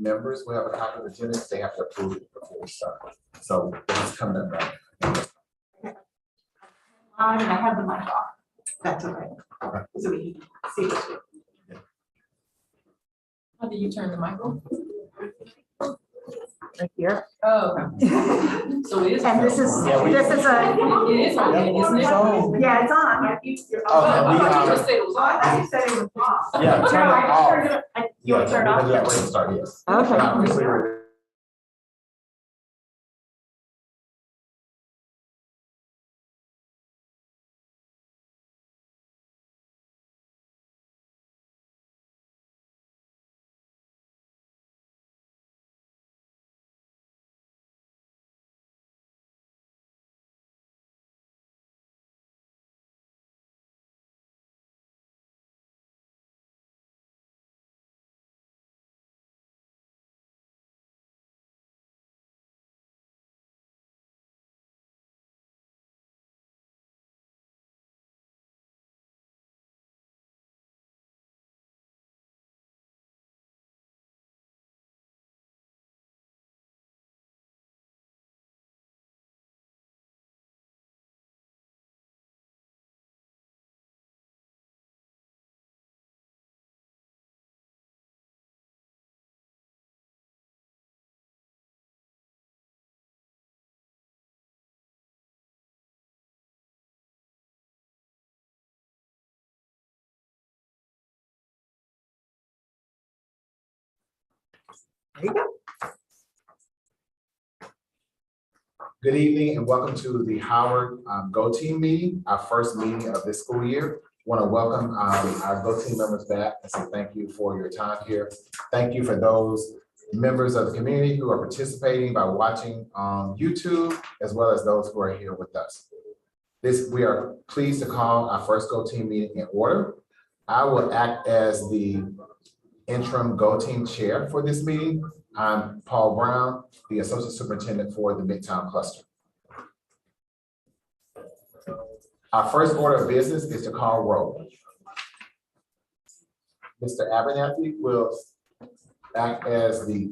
members will have a copy of the agenda, they have to approve it before we start. So it's coming up right. I have the mic off. That's okay. So we can see what you. How do you turn the mic on? Right here. Oh. So it is. And this is, Yeah, we- this is a, It is on, isn't it? yeah, it's on. Okay, I we, thought you just said it was on. thought you said it was off. Yeah, turn No, it I just off. turned it- You Yeah, want to turn it we'll do that off? when we start, yes. Okay. Yeah, we clear it. There you go. Good evening and welcome to the Howard Go Team meeting, our first meeting of this school year. Want to welcome our Go Team members back and say thank you for your time here. Thank you for those members of the community who are participating by watching on YouTube, as well as those who are here with us. We are pleased to call our first Go Team meeting in order. I will act as the interim Go Team chair for this meeting. I'm Paul Brown, the Associate Superintendent for the Midtown Cluster. Our first order of business is to call roll. Mr. Abernathy will act as the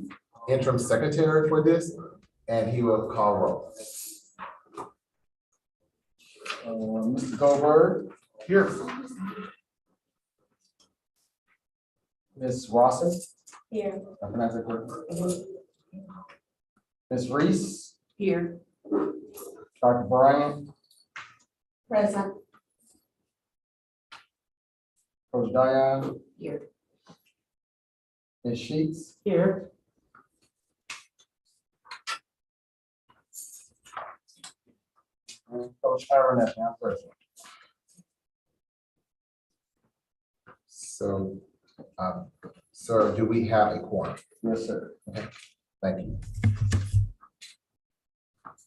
interim secretary for this, and he will call roll. Mr. Goldberg. Here. Ms. Rawson, Here. I pronounce that correctly. Ms. Reese, Here. Dr. Bryant, Present. Coach Diane, Here. Ms. Sheets, Here. and Coach Abernathy, I'm present. So, sir, do we have a quorum? Yes, sir. Thank you.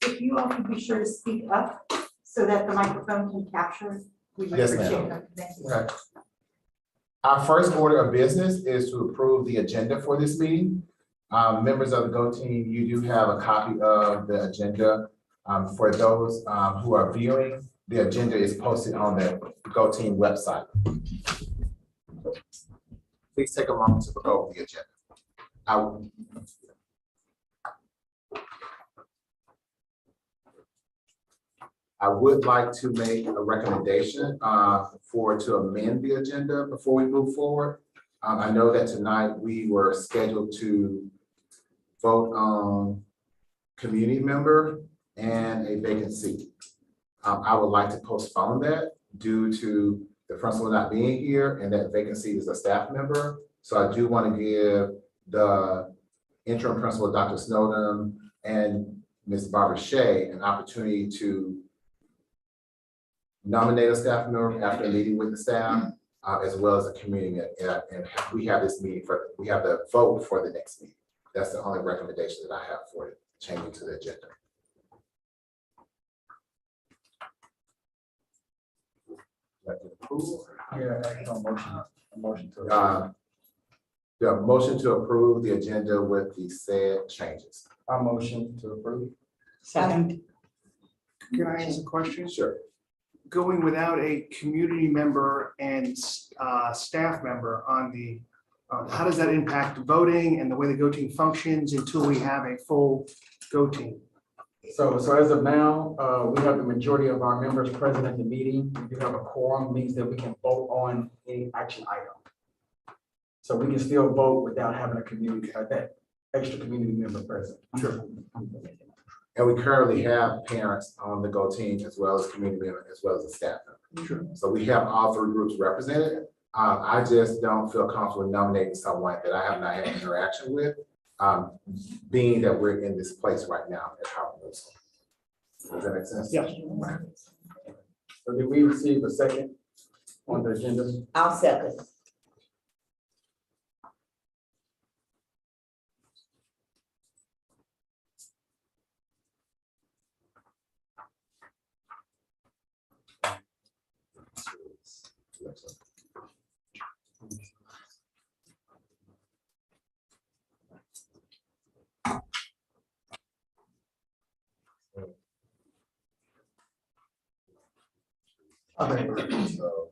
If you all could be sure to speak up so that the microphone can capture. We would Yes, ma'am. appreciate it. Thank you. Okay. Our first order of business is to approve the agenda for this meeting. Members of the Go Team, you do have a copy of the agenda. For those who are viewing, the agenda is posted on the Go Team website. Please take a moment to look over the agenda. I would like to make a recommendation to amend the agenda before we move forward. I know that tonight we were scheduled to vote on community member and a vacant seat. I would like to postpone that due to the principal not being here and that vacancy is a staff member. So I do want to give the interim principal, Dr. Snowden, and Ms. Barbara Shea an opportunity to nominate a staff member after a meeting with the staff, as well as a community. And we have this meeting we have the vote for the next meeting. That's the only recommendation that I have for it, changing to the agenda. Yeah, actual motion to. The motion to approve the agenda with the said changes. I motion to approve. Second. Can I ask a question? Sure. Going without a community member and staff member on the How does that impact voting and the way the Go Team functions until we have a full Go Team? So as of now, we have the majority of our members present at the meeting. We do have a quorum, means that we can vote on any action item. So we can still vote without having a community, that extra community member present. Sure. And we currently have parents on the Go Team as well as community members, as well as a staff member. Sure. So we have all three groups represented. I just don't feel comfortable nominating someone that I have not had interaction with, being that we're in this place right now at Howard Middle School. Does that make sense? Yes. So did we receive a second on the agenda? I'll second. So,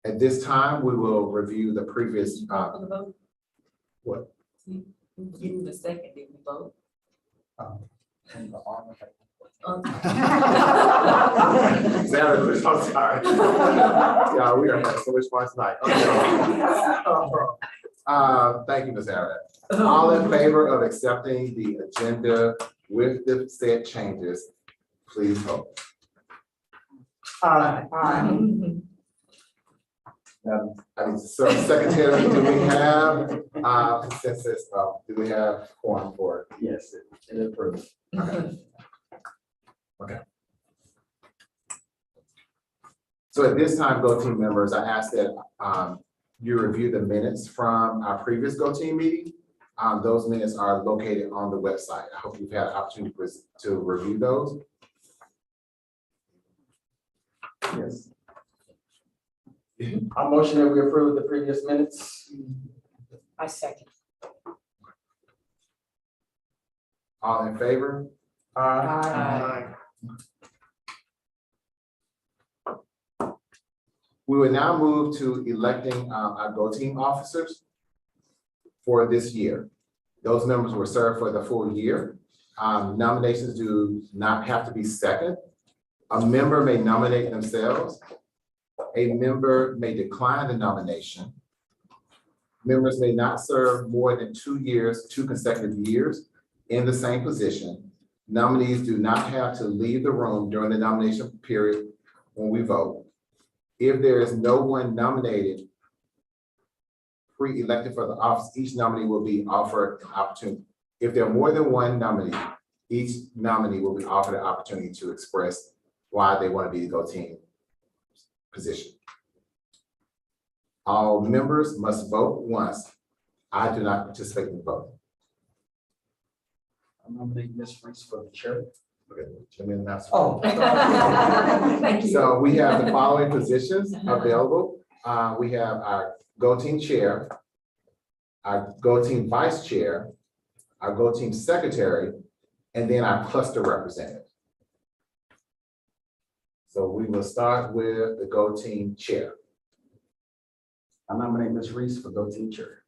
at this time, we will review the previous, For the vote? What? You moved the second, did we vote? Sarah, I'm sorry. Yeah, we are having so much fun tonight. Thank you, Ms. Arnett. All in favor of accepting the agenda with the said changes, please vote. Aye. I need to serve secretary, do we have, consensus, do we have quorum for it? Yes, it is approved. Okay. So at this time, Go Team members, I ask that you review the minutes from our previous Go Team meeting. Those minutes are located on the website. I hope you've had an opportunity to review those. Yes. I motion that we approve the previous minutes. I second. All in favor? Aye. We will now move to electing our Go Team officers for this year. Those members will serve for the full year. Nominations do not have to be second. A member may nominate themselves. A member may decline the nomination. Members may not serve more than 2 years, 2 consecutive years in the same position. Nominees do not have to leave the room during the nomination period when we vote. If there is no one nominated pre-elected for the office, each nominee will be offered an opportunity. If there are more than one nominee, each nominee will be offered an opportunity to express why they want to be the Go Team position. All members must vote once. I do not participate in the vote. I nominate Ms. Reese for the chair. Okay, Jimmy, and that's- Oh. Thank you. So we have the following positions available. We have our Go Team chair, our Go Team vice chair, our Go Team secretary, and then our cluster representative. So we will start with the Go Team chair. I nominate Ms. Reese for Go Team chair.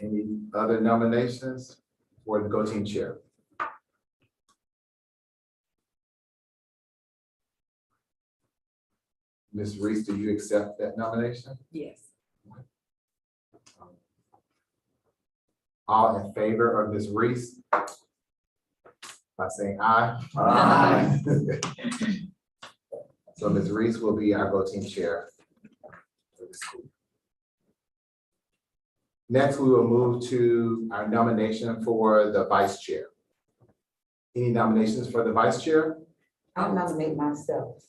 Any other nominations for the Go Team chair? Ms. Reese, do you accept that nomination? Yes. All in favor of Ms. Reese? By saying aye. Aye. So Ms. Reese will be our Go Team chair for the school. Next, we will move to our nomination for the vice chair. Any nominations for the vice chair? I'll nominate myself.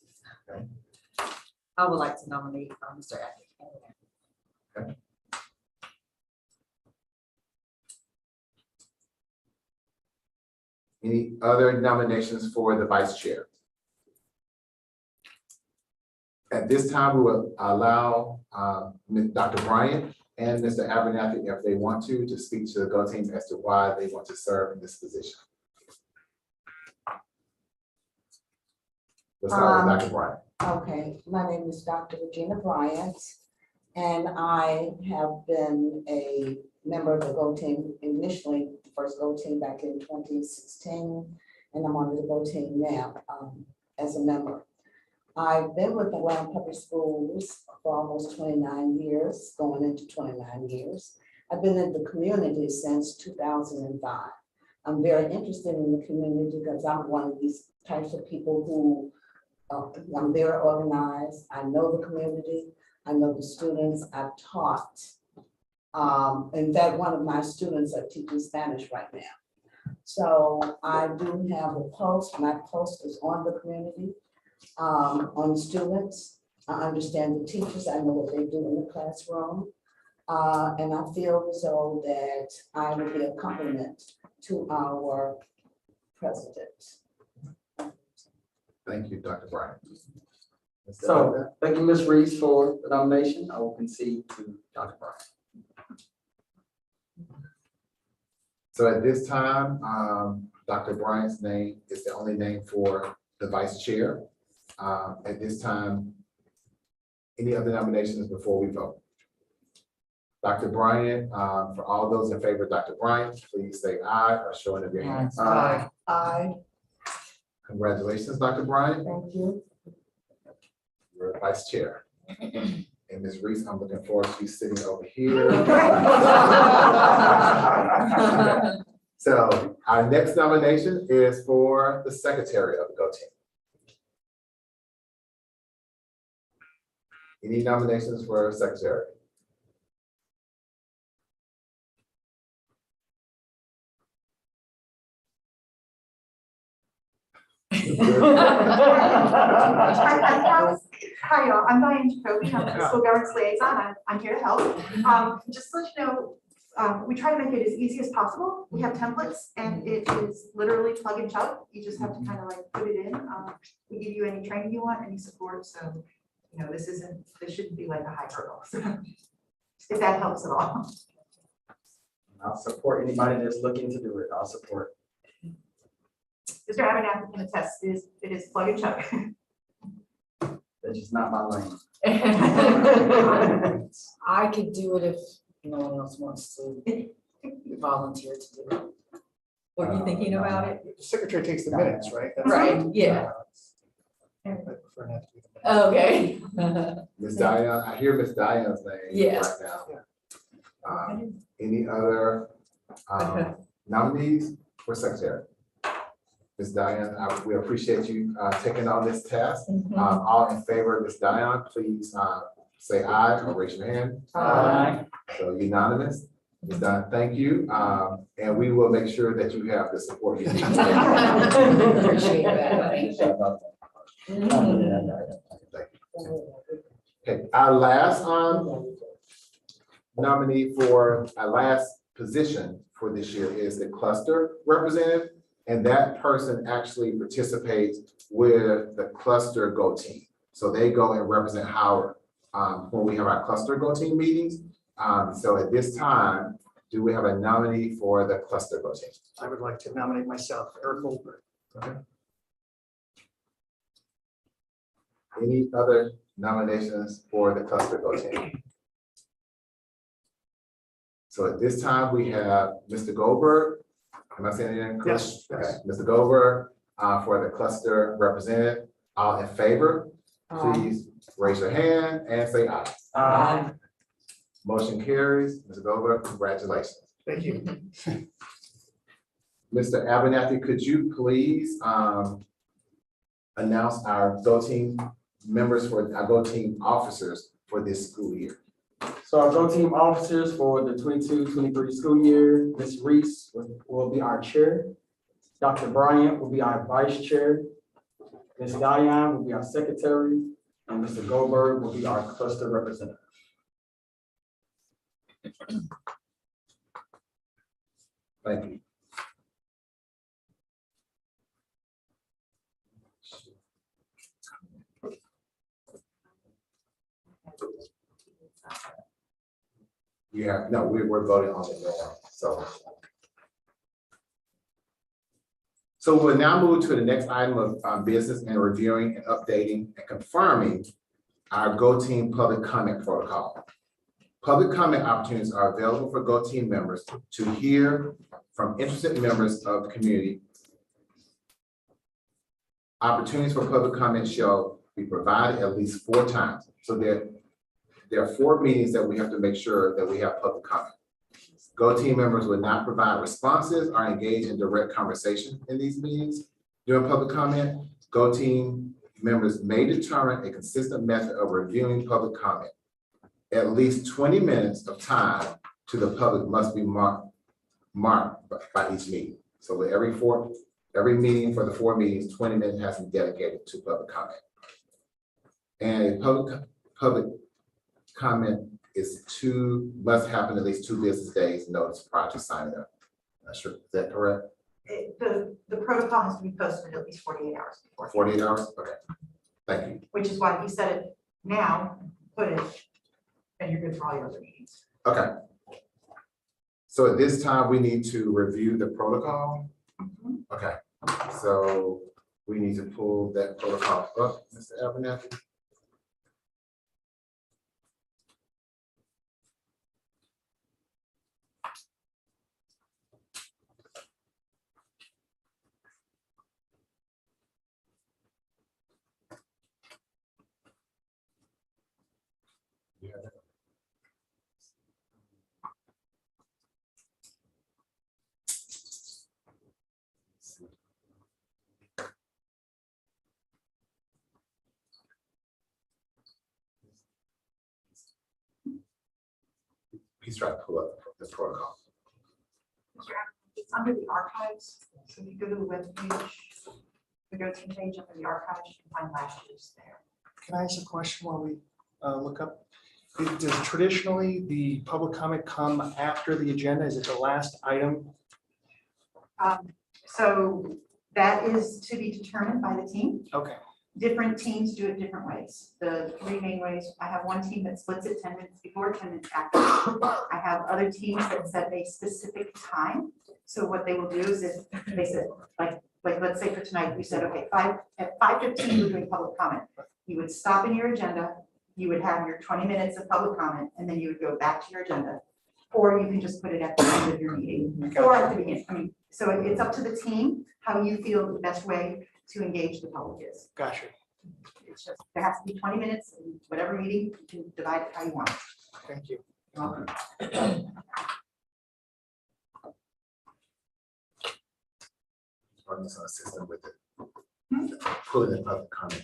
I would like to nominate Mr. Atkins. Any other nominations for the vice chair? At this time, we will allow Dr. Bryant and Mr. Abernathy, if they want to speak to the Go Team as to why they want to serve in this position. Let's start with Dr. Bryant. Okay, my name is Dr. Regina Bryant, and I have been a member of the GO team initially, the first GO team back in 2016, and I'm on the GO team now as a member. I've been with the Atlanta Public Schools for almost 29 years, going into 29 years. I've been in the community since 2005. I'm very interested in the community because I'm one of these types of people who I'm very organized. I know the community. I know the students. I've taught. In fact, one of my students are teaching Spanish right now. So I do have a post. My post is on the community, on students. I understand the teachers. I know what they do in the classroom. And I feel as though that I would be a compliment to our president. Thank you, Dr. Bryant. So, thank you, Ms. Reese, for the nomination. I will concede to Dr. Bryant. So at this time, Dr. Bryant's name is the only name for the vice chair. At this time, any other nominations before we vote? Dr. Bryant, for all those in favor of Dr. Bryant, please say aye or show it of your hands. Aye. Congratulations, Dr. Bryant. Thank you. You're vice chair. And Ms. Reese, I'm looking forward to you sitting over here. So our next nomination is for the secretary of the GO team. Any nominations for secretary? Hi, y'all. I'm Diane Jacoby. I'm the school governance liaison. I'm here to help. Just to let you know, we try to make it as easy as possible. We have templates and it is literally plug and chug. You just have to kind of like put it in. We give you any training you want, any support. So, you know, this shouldn't be like a high hurdle. So, if that helps at all. I'll support anybody that's looking to do it. I'll support. Mr. Abernathy can attest, it is plug and chug. That's just not my lane. I could do it if no one else wants to volunteer to do it. Were you thinking about it? The secretary takes the minutes, right? That's- Right, yeah. I prefer not to be the minutes. Okay. Ms. Diane, I hear Ms. Diane's name Yes. right now. Any other nominees for secretary? Ms. Diane, we appreciate you taking on this task. All in favor of Ms. Diane, please say aye or raise your hand. Aye. So unanimous. Ms. Diane, thank you. And we will make sure that you have the support you need. Appreciate that. Okay, our last nominee for our last position for this year is the cluster representative. And that person actually participates with the cluster GO team. So they go and represent Howard when we have our cluster GO team meetings. So at this time, do we have a nominee for the cluster GO team? I would like to nominate myself, Eric Goldberg. Okay. Any other nominations for the cluster GO team? So at this time, we have Mr. Goldberg. Am I saying it correct? Yes. Okay, Mr. Goldberg, for the cluster representative, all in favor, please raise your hand and say aye. Motion carries. Mr. Goldberg, congratulations. Thank you. Mr. Abernathy, could you please announce our GO team members for our GO team officers for this school year? So our GO team officers for the 22-23 school year, Ms. Reese will be our chair. Dr. Bryant will be our vice chair. Ms. Diane will be our secretary, and Mr. Goldberg will be our cluster representative. Thank you. Yeah, no, we're voting on the norm, so. So we'll now move to the next item of business and reviewing and updating and confirming our Go Team public comment protocol. Public comment opportunities are available for Go Team members to hear from interested members of the community. Opportunities for public comment shall be provided at least 4 times. So there are 4 meetings that we have to make sure that we have public comment. Go Team members will not provide responses or engage in direct conversation in these meetings. During public comment, Go Team members may determine a consistent method of reviewing public comment. At least 20 minutes of time to the public must be marked by each meeting. So with every meeting for the 4 meetings, 20 minutes has to be dedicated to public comment. And a public comment must happen at least 2 business days notice prior to signing up. Not sure, is that correct? The protocol has to be posted at least 48 hours before. 48 hours? Okay, thank you. Which is why he said it now, put it, and you're good for all your other meetings. Okay. So at this time, we need to review the protocol. Okay, so we need to pull that protocol up, Mr. Abernathy. He's trying to pull up this protocol. It's under the archives, so if you go to the webpage, the Go Team page under the archives, you can find last year's there. Can I ask a question while we look up? Does traditionally the public comment come after the agenda? Is it the last item? So that is to be determined by the team. Okay, Different teams do it different ways. The 3 main ways, I have one team that splits it 10 minutes before, 10 minutes after. I have other teams that set a specific time. So what they will do is if they said, like let's say for tonight, we said, okay, at 5:15, we're doing public comment. You would stop in your agenda, you would have your 20 minutes of public comment, and then you would go back to your agenda. Or you can just put it at the end of your meeting, or at the beginning. I mean, so it's up to the team, how you feel the best way to engage the public is. gotcha. It's just, there has to be 20 minutes in whatever meeting, you can divide it how you want. Thank you. Running this on a system with it. Pulling the public comment.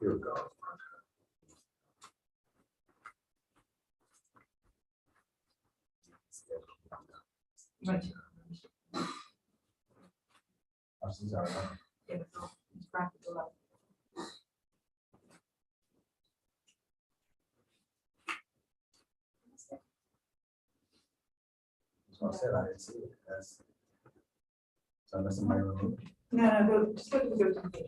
Here we go. I didn't see it. So unless somebody removed it. No, just go to the Go Team page.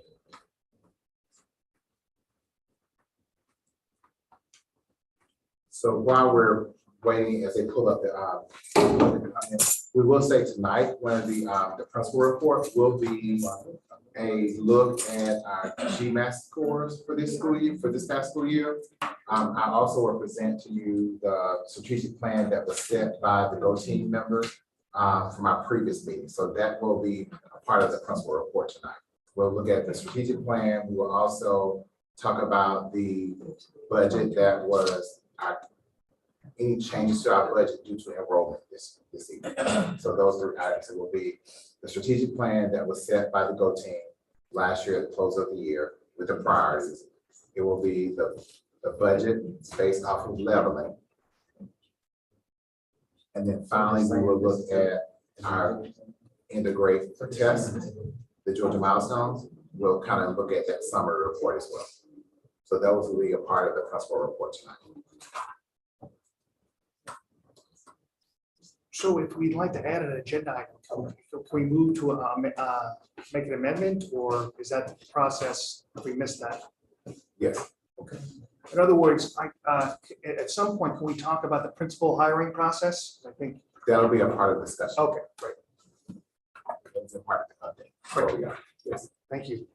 So while we're waiting as they pull up we will say tonight, one of the principal report will be a look at our GMAT scores for this school year, for this past school year. I also will present to you the strategic plan that was set by the Go Team members from our previous meeting. So that will be a part of the principal report tonight. We'll look at the strategic plan. We will also talk about the budget that was any changes to our budget due to enrollment this evening. So those 3 items, it will be the strategic plan that was set by the Go Team last year at the close of the year with the priorities. It will be the budget based off of leveling. And then finally, we will look at our end of grade test, the Georgia milestones. We'll kind of look at that summary report as well. So those will be a part of the principal report tonight. So if we'd like to add an agenda item, can we move to make an amendment, or is that the process if we miss that? Yes. In other words, at some point, can we talk about the principal hiring process? I think, That'll be a part of the discussion. okay, great, It's a part of the update. So, yeah, yes. thank you.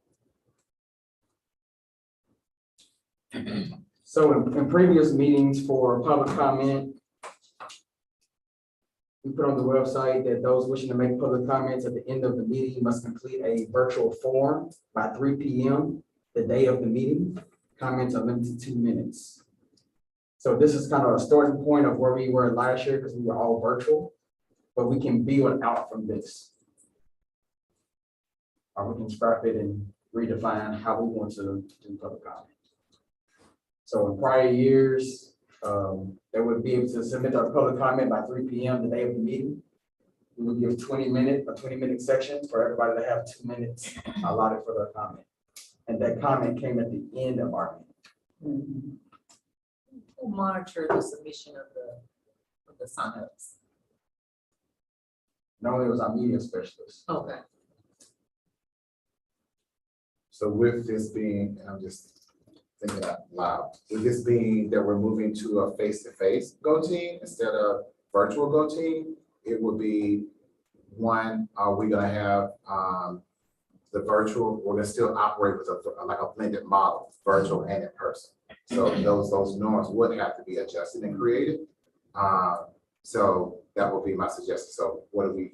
So in previous meetings for public comment, we put on the website that those wishing to make public comments at the end of the meeting must complete a virtual form by 3 p.m. the day of the meeting. Comments are limited to 2 minutes. So this is kind of a starting point of where we were last year because we were all virtual, but we can build out from this. Or we can scrap it and redefine how we want to do public comment. So in prior years, they would be able to submit their public comment by 3 p.m. the day of the meeting. We would give a 20-minute section for everybody to have 2 minutes allotted for their comment. And that comment came at the end of our meeting. Who monitor the submission of the signups? Normally it was our media specialist. Okay. So with this being, and I'm just thinking out loud, with this being that we're moving to a face-to-face Go Team instead of virtual Go Team, it would be one, are we gonna have the virtual, we're gonna still operate with like a blended model, virtual and in person. So those norms would have to be adjusted and created. So that would be my suggestion. So what do we,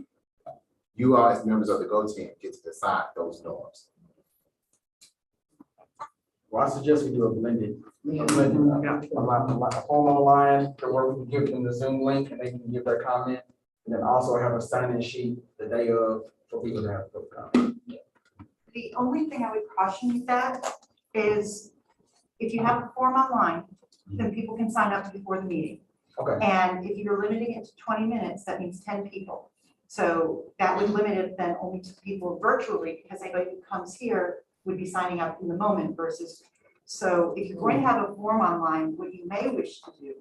you all as members of the Go Team get to decide those norms. Well, I suggest we do a blended. Yeah. A form online to where we can give them the Zoom link and they can give their comment. And then also have a sign-in sheet the day of for people to have public comment. The only thing I would caution you that is if you have a form online, then people can sign up before the meeting. Okay. And if you're limiting it to 20 minutes, that means 10 people. So that would limit it then only to people virtually because anybody who comes here would be signing up in the moment versus. So if you're going to have a form online, what you may wish to do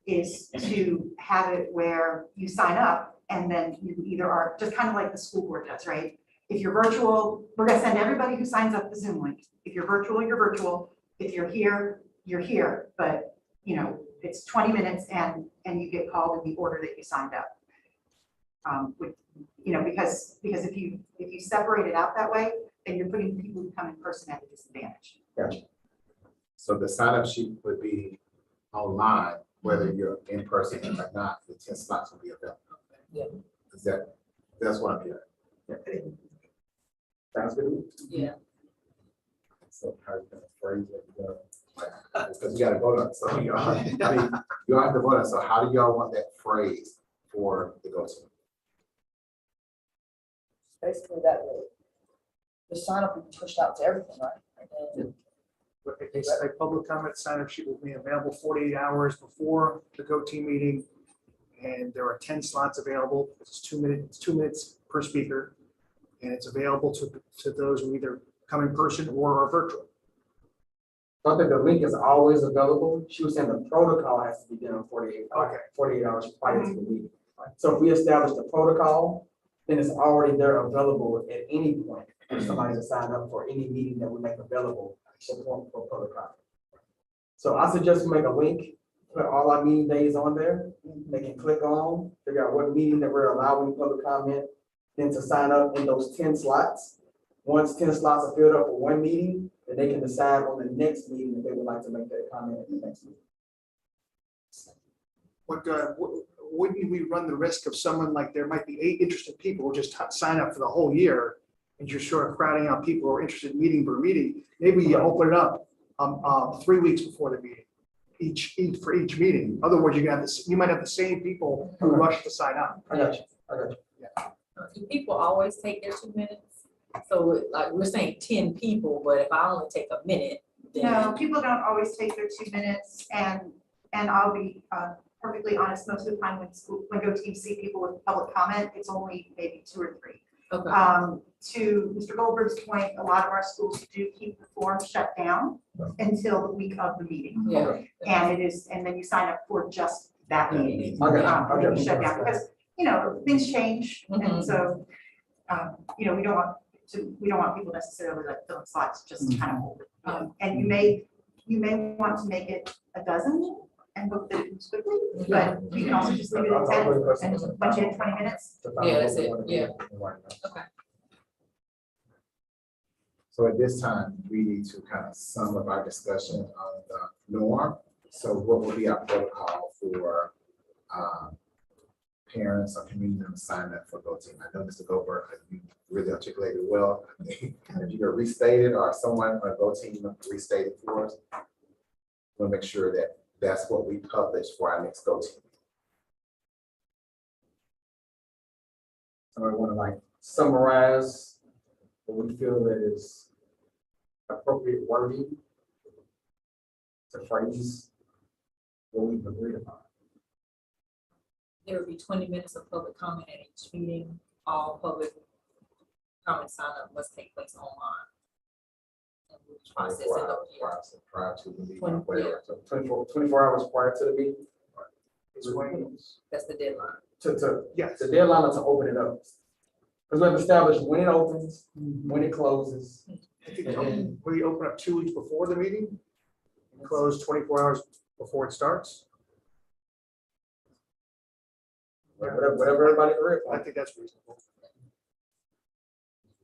is to have it where you sign up and then you either are, just kind of like the school board does, right? If you're virtual, we're gonna send everybody who signs up the Zoom link. If you're virtual, you're virtual. If you're here, you're here. But, you know, it's 20 minutes and you get called in the order that you signed up. You know, because if you separate it out that way, then you're putting people who come in person at a disadvantage. Gotcha. So the sign-up sheet would be online, whether you're in person or not, the 10 slots will be available. Yeah. That's what I'm hearing. Sounds good. Yeah. So how you gonna phrase it? Because you gotta vote on it, so y'all, I mean, you all have to vote on it. So how do y'all want that phrase for the Go Team? Basically that way. The sign up will be pushed out to everything, right? And then But a public comment sign-up sheet will be available 48 hours before the Go Team meeting. And there are 10 slots available. It's 2 minutes, 2 minutes per speaker. And it's available to those who either come in person or are virtual. I think the link is always available. She was saying the protocol has to be done 48 hours prior to the meeting. So if we establish the protocol, then it's already there available at any point for somebody to sign up for any meeting that we make available for public comment. So I suggest we make a link, put all our meeting days on there. They can click on, figure out what meeting that we're allowing public comment, then to sign up in those 10 slots. Once 10 slots are filled up for one meeting, then they can decide on the next meeting if they would like to make that comment at the next meeting. But wouldn't we run the risk of someone like there might be 8 interested people who just sign up for the whole year and you're sort of crowding out people who are interested in meeting per meeting? Maybe you open it up 3 weeks before the meeting, for each meeting. Otherwise, you're gonna have this, you might have the same people who rush to sign up. I got you. Do people always take their 2 minutes? So like we're saying 10 people, but if I only take a minute, then. No, people don't always take their 2 minutes and I'll be perfectly honest, most of the time when Go Team see people with public comment, it's only maybe 2 or 3. Okay. To Mr. Goldberg's point, a lot of our schools do keep the form shut down until the week of the meeting. Yeah. And then you sign up for just that meeting. I got you. Then you shut down because, you know, things change. And so, you know, we don't want people necessarily like filling slots, just kind of hold it. And you may You may want to make it a dozen and hope that it moves quickly, but you can also just leave it at 10 and once you have 20 minutes. Yeah, that's it. Yeah. Okay. So at this time, we need to kind of sum up our discussion on the norm. So what will be our protocol for parents or community members signing up for Go Team? I know Mr. Goldberg, you really articulated well. If you could restate it or someone on Go Team restate it for us, we'll make sure that that's what we publish for our next Go Team. So I want to like summarize what we feel that is appropriate wording to phrase what we've agreed upon. There will be 20 minutes of public comment at each meeting. All public comment sign up must take place online. And we'll process it 24 up hours here. prior to the meeting, 20, whatever. So 24 hours prior to the meeting. It's when, That's the deadline. yes, The deadline is to open it up. Because we have established when it opens, when it closes. I think we open up 2 weeks before the meeting, and close 24 hours before it starts. Whatever everybody agrees I on. think that's reasonable.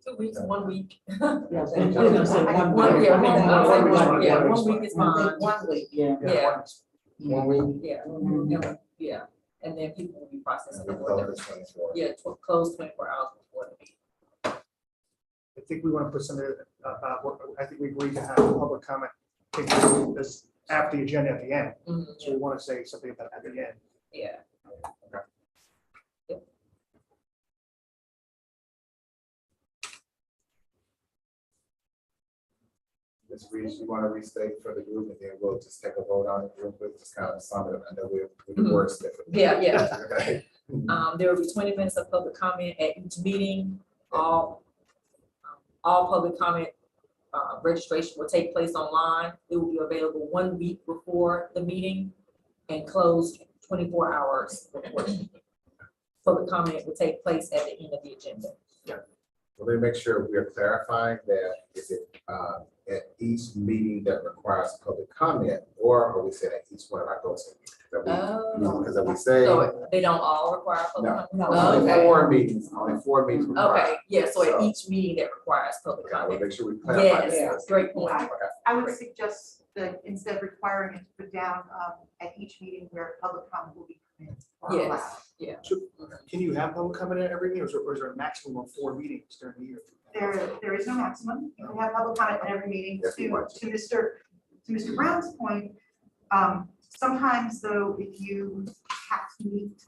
2 weeks, 1 week. Yeah, One, yeah, one one, week. yeah, One yeah, week. 1 week is I fine. think 1 week, yeah. Yeah. 1 week. Yeah, Mhm. yeah, and then people will be processing. we it. close the 24. Yeah, close 24 hours before the meeting. I think we want to put some, I think we agreed to have public comment take this after the agenda at the end. Mhm, So we want to say something about it at the end. yeah. Ms. Reeves, you want to restate for the group and then we'll just take a vote on it real quick, just kind of sum it up. I know we're the worst. Yeah, yeah. Okay. There will be 20 minutes of public comment at each meeting. All public comment registration will take place online. It will be available 1 week before the meeting and closed 24 hours before the meeting. Public comment will take place at the end of the agenda. Well, let me make sure we are clarifying that is it at each meeting that requires public comment, or are we saying at each one of our go-to meetings? Because if we say, So they don't all require public No. comment? No. only Okay. 4 meetings, only 4 meetings required. Okay, yeah, so at So- each meeting that requires public Okay, I will comment. make sure we clarify this. Yes, great point. I would suggest that instead of requiring it to put down at each meeting where public comment will be permitted or allowed. Yes, yeah. Can you have public comment at every meeting, or is there a maximum of 4 meetings during the year? There is no maximum. You can have public comment at every meeting. Yes, we To want Mr. Brown's point, sometimes though, if you have to meet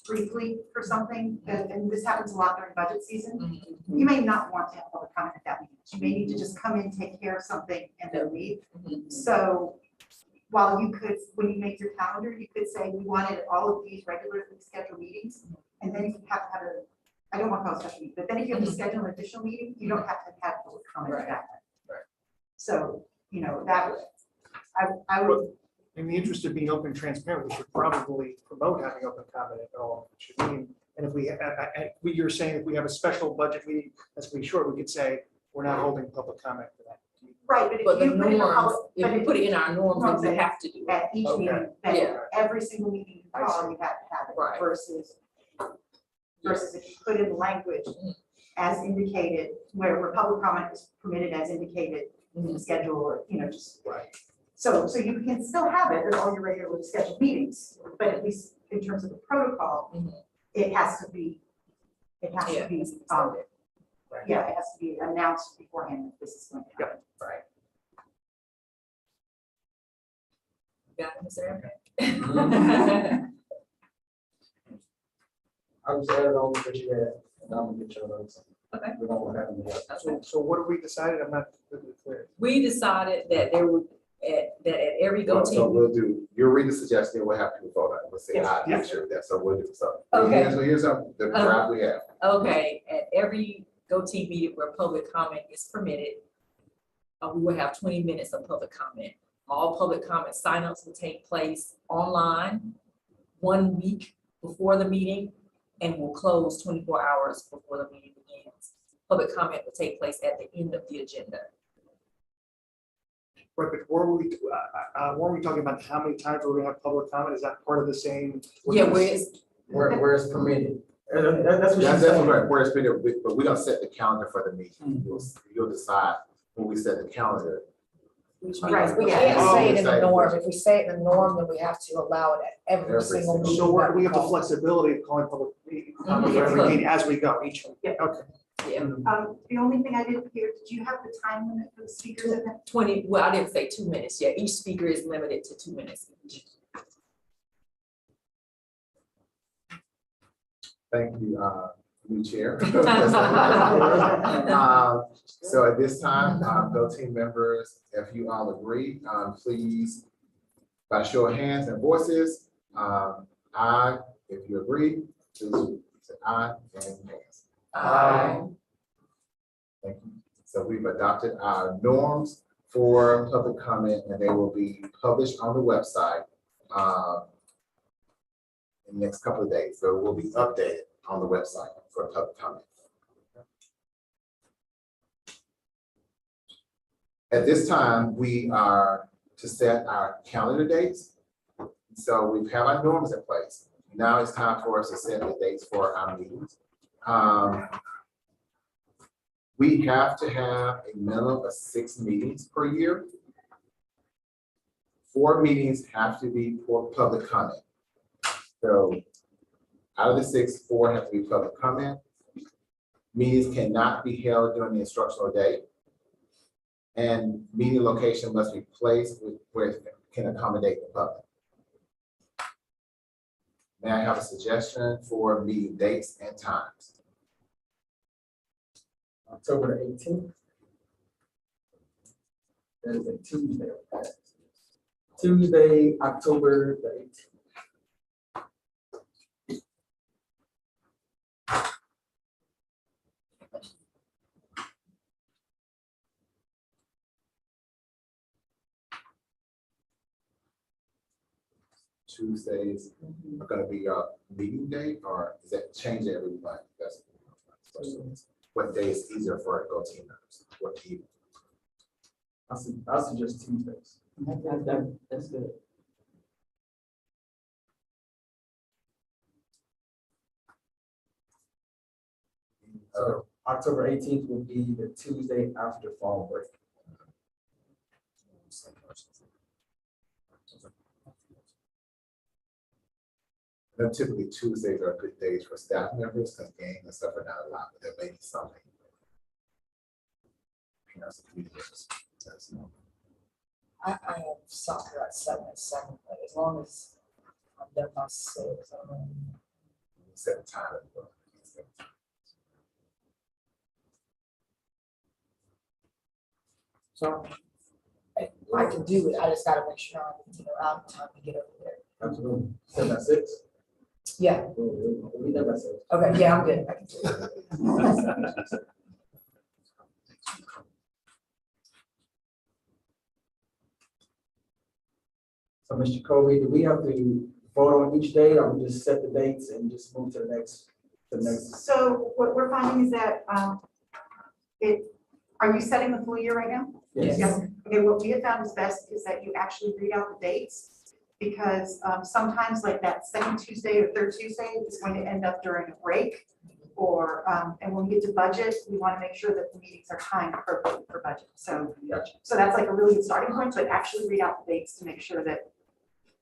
briefly for something, and this happens a lot during budget season, Mhm, you may not want to have public comment at that meeting. You may need to just come in, take care of something, and then leave. mhm. So while you could, when you make your calendar, you could say, we wanted all of these regularly scheduled meetings. And then if you have to have I don't want to call it a special meeting, but then if you have to schedule an additional meeting, you don't have to have public comment at that. Right. So, that, I would, In the interest of being open and transparent, we should probably promote having open comment at all. It should be, and if we, you're saying if we have a special budget meeting that's going to be short, we could say, we're not holding public comment for that. right, but if But the you put it in a norms, public, if but we if put it in our norms, then we Norms, have to do it. at each Okay. meeting, Yeah. then every single meeting you I call, see. you have to have it Right. versus if you put in language as indicated, where public comment is permitted as indicated in the schedule, or, just. Right. So you can still have it at all your regularly scheduled meetings, but at least in terms of the protocol, Mhm. it has to be, Yeah. yeah, it has to be announced beforehand that this is going to happen. Right. Got it, Mr. Eric? I was adding on what you had, and I'm gonna get your notes. Okay. We're gonna have them together. So what have we decided? I'm not completely clear. We decided that there would, that at every go So team. we'll do, you'll read the suggestion, we'll have to vote on it. We'll say, Yes. I'm sure of that, so we'll do so. Okay. Here's the draft we have. Okay, at every go team meeting where public comment is permitted, we will have 20 minutes of public comment. All public comment signups will take place online 1 week before the meeting and will close 24 hours before the meeting begins. Public comment will take place at the end of the agenda. Right, but weren't we talking about how many times we're gonna have public comment? Is that part of the same? Yeah, where it's, Where it's permitted. That's what That's she's definitely saying. right, where it's been, but we don't set the calendar for the meeting. You'll decide when we set the calendar. which Right, means. We Yeah. can't say it in Oh, the norm. If we say it in the norm, then we have to allow it at every Every single single- meeting. So that we have the call. flexibility of calling public comment for Mhm. every meeting as we go, each one. Yeah. Okay. Yeah, The only thing I didn't hear, did you have the time limit for the speakers in it? 20, well, I didn't say 2 minutes, yeah, each speaker is limited to 2 minutes each. Thank you, new chair. So at this time, Go team members, if you all agree, please, by show of hands and voices, aye, if you agree, please say aye and pass. Thank you. So we've adopted our norms for public comment, and they will be published on the website in the next couple of days. So it will be updated on the website for public comment. At this time, we are to set our calendar dates. So we have our norms in place. Now it's time for us to set the dates for our meetings. We have to have a minimum of 6 meetings per year. 4 meetings have to be for public comment. So out of the 6, 4 have to be public comment. Meetings cannot be held during the instructional day. And meeting location must be placed where it can accommodate the public. May I have a suggestion for meeting dates and times? October the 18th. That is a Tuesday. Tuesday, October the 18th. Tuesdays are gonna be a meeting day, or is that change every month? That's what day is easier for Go team members? What evening? I'll suggest Tuesdays. That's good. So October 18th will be the Tuesday after fall break. Then typically Tuesdays are good days for staff members, because games and stuff are not allowed, but there may be something. Parents and community members, that's normal. I have soccer at 7 and 7, but as long as I'm done by 6, I don't know. Set a time. So I can do it. I just gotta make sure I'm out in time to get over there. Absolutely. 7 at 6. Yeah, We'll be there by 6. okay, yeah, I'm good. I can do it. So Mr. Kobe, do we have to vote on each day, or we just set the dates and just move to the next? So what we're finding is that, are you setting the full year right now? Yes. Okay, what we have found is best is that you actually read out the dates, because sometimes like that second Tuesday or third Tuesday is going to end up during a break. Or, and when we get to budget, we want to make sure that the meetings are timed appropriately for budget. So, Gotcha. so that's like a really good starting point, but actually read out the dates to make sure that,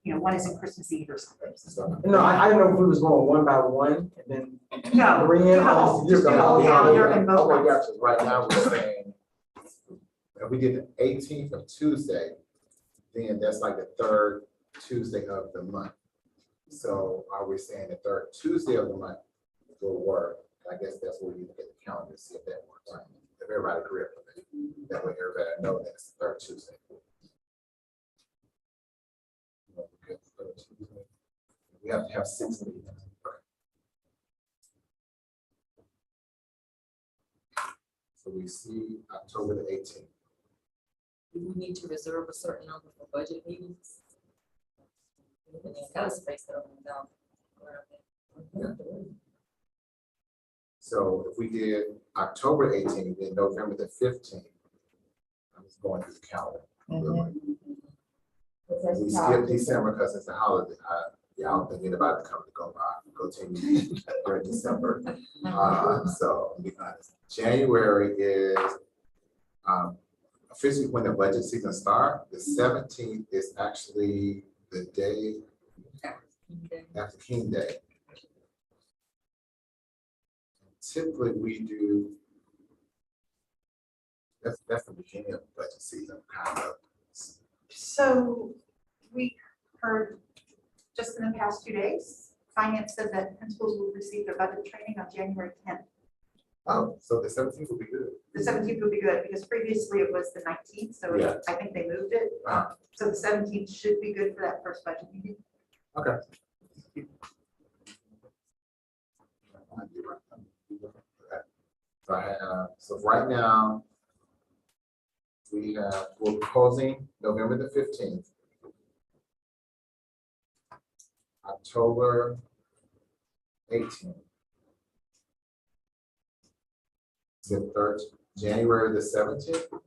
you know, one isn't Christmas Eve or something. So, No, I didn't know if we was going one by one and then No, bring in. do the whole- just do the whole calendar and vote Okay, once. gotcha. right now, we're saying, if we did the 18th of Tuesday, then that's like the 3rd Tuesday of the month. So are we saying the 3rd Tuesday of the month will work? I guess that's what we look at the calendar, see if that works. Right? If everybody agree with it, that way everybody know that's the 3rd Tuesday. We have to have 6 meetings. So we see October the 18th. Do we need to reserve a certain number for budget meetings? And it's kind of spaced out without. So if we did October 18th, then November the 15th, I'm just going through the calendar. We skip December because it's a holiday. Yeah, I don't think anybody come to go team meeting during December. So, to be honest, January is officially when the budget season starts. The 17th is actually the day after King Day. Typically, we do, that's the beginning of budget season, kind of. So we heard just in the past 2 days, finance said that principals will receive their budget training on January 10th. Oh, so the 17th will be good. The 17th will be good because previously it was the 19th, so Yeah. I think they moved it. Ah. So the 17th should be good for that first budget meeting. Okay. So I have, so right now, we're proposing November the 15th. October 18th. The third, January the 17th.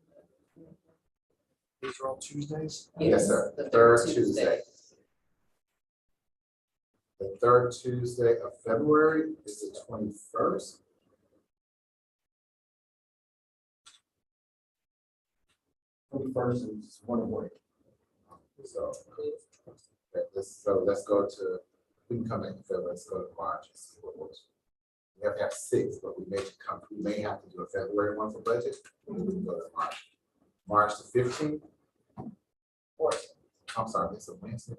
These are all Tuesdays. Yes, sir. The Third Tuesday. The third Tuesday of February is the 21st. First is one away. So, so let's go to, we can come in February, let's go to March. And see what works. We have to have 6, but we may have to do a February one for budget. We can go to March. March the 15th. I'm sorry, it's a Wednesday.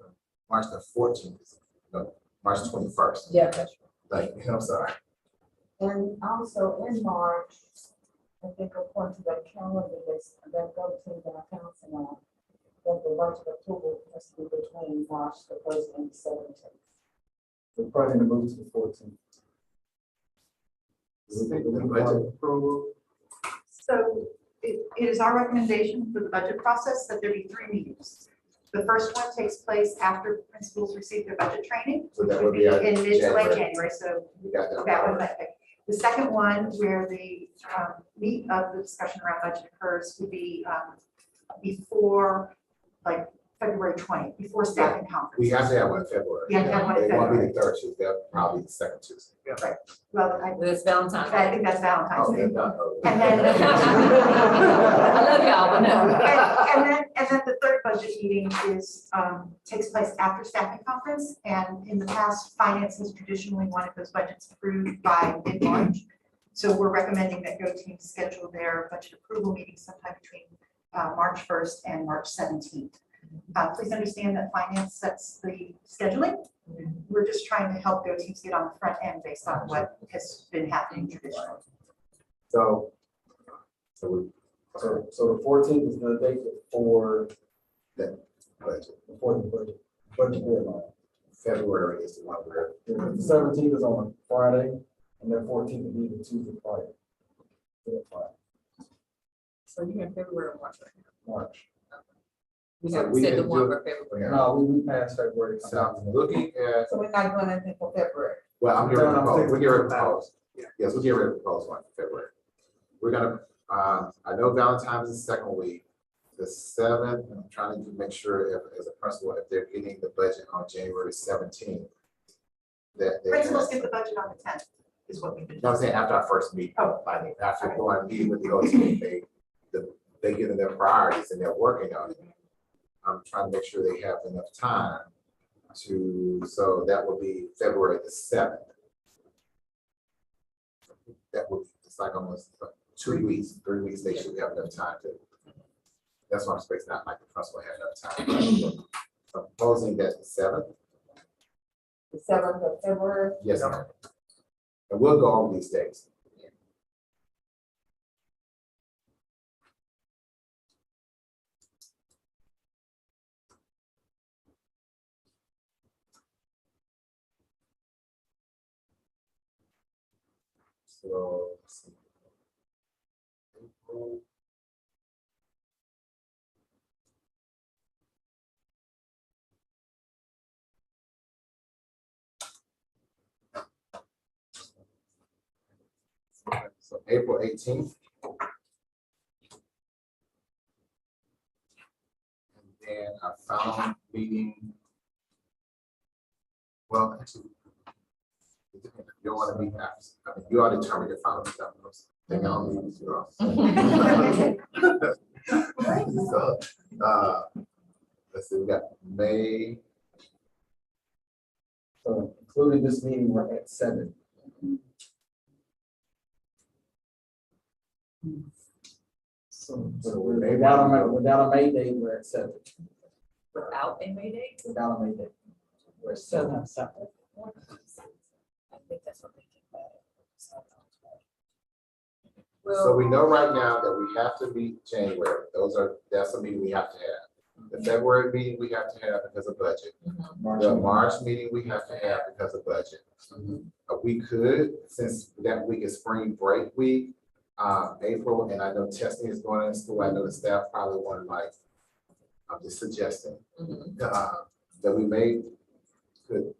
March the 14th. No, March 21st. Yeah, that's Like, I'm sorry. And also in March, I think according to that calendar, that go to the council now, that the budget approval has to be between March the 1st and the 17th. The president moves to the 14th. The budget approval. So it is our recommendation for the budget process that there be 3 meetings. The first one takes place after principals receive their budget training, So which that would would be be our in mid to late January. January, so We got that. that one. The second one, where the meat of the discussion around budget occurs, would be before, like, February 20th, before staffing conference. We have to have one in February. We have to have one in It won't be February. the third Tuesday, probably the second Tuesday. Well, It's Valentine's. I think that's Valentine's Oh, Day. yeah, no. And then- I love y'all, but no. And then the third budget meeting is, takes place after staffing conference, and in the past, finance has traditionally wanted those budgets approved by mid-March. So we're recommending that Go Team schedule their budget approval meeting sometime between March 1st and March 17th. Please understand that finance sets the scheduling. We're just trying to help Go Teams get on the front end based on what has been happening traditionally. So So the 14th is the date before the budget, the budget deadline. February is the one where, The 17th is on a Friday, and then 14th will be the Tuesday Friday. So you in February or March right now? March. We So haven't we said the can one do- for February. No, we passed February. so I'm looking at, So we're not doing anything for February. well, I'm getting ready to No, propose, we're getting ready to no. propose. Yes, we're getting ready to propose one for February. We're gonna, I know Valentine's is the second week. The 7th, I'm trying to make sure if, as a principal, if they're getting the budget on January 17th. That they. Principals get the budget on the 10th, is what we've been. No, I'm saying after our first meeting, Oh. like after going meeting with the O team, they give them their priorities and they're working on it. I'm trying to make sure they have enough time to, so that will be February the 7th. That would, it's like almost 2 weeks, 3 weeks, they should have enough time to. That's why I'm spacing out, like the principal had enough time. So I'm proposing that the 7th, The 7th of February. yes, ma'am. And we'll go over these dates. So, let's see. April. So April 18th. our final meeting. Well, actually, you don't want to meet after, I mean, you already determined your final numbers. They can all meet you all. So, let's see, we got May, So including this meeting, we're at 7. So without a May date, we're at 7. Without a May Day? Without a May date, we're at 7. I think that's what they did. so Well, we know right now that we have to meet January, that's a meeting we have to have. The February meeting we have to have because of budget. The March meeting we have to have because of budget. We could, since that week is spring break week, April, and I know testing is going on in school, I know the staff probably want like, I'm just suggesting, that we could,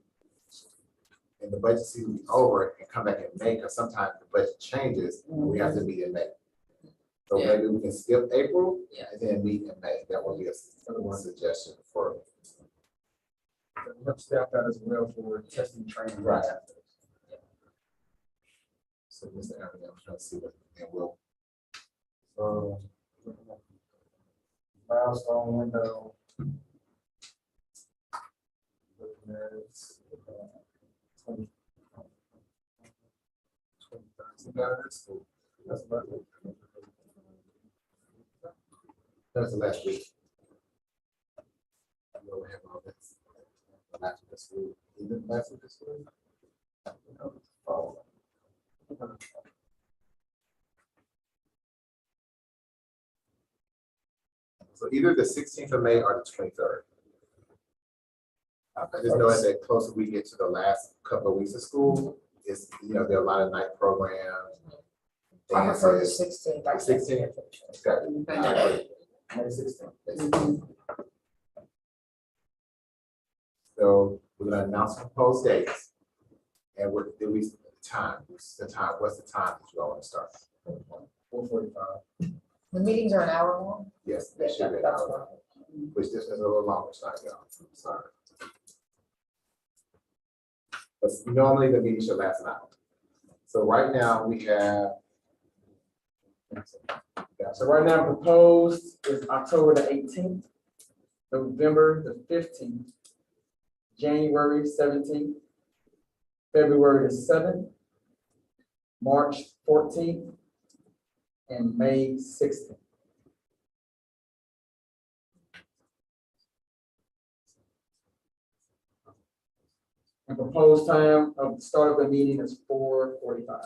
and the budget season be over and come back in May, because sometimes the budget changes, and we have to meet in May. So Yeah. maybe we can skip April Yeah. and then meet in May. That would be a suggestion for. Help staff out as well for testing training. Right. So Mr. Evans, I'm trying to see what, and we'll, So milestone window. Looking at, 20. 23rd. That's about it. That's the last week. I know we have all this. The last week of school. Is it the last week of school? Oh. So either the 16th of May or the 23rd. I just know as that closer we get to the last couple of weeks of school, is, there are a lot of night programs. I prefer the dances. 16th. I can't 16th? do it. Okay. All right. May 16. So we're gonna announce proposed dates. And what's the time, what's the time that you all want to start? 4:45. The meetings are an hour long? Yes, they should be, That's fine. which this is a little longer, sorry. But normally the meeting should last an hour. So right now we have. So right now proposed is October the 18th, November the 15th, January 17th, February the 7th, March 14th, and May 16th. And proposed time of the start of the meeting is 4:45.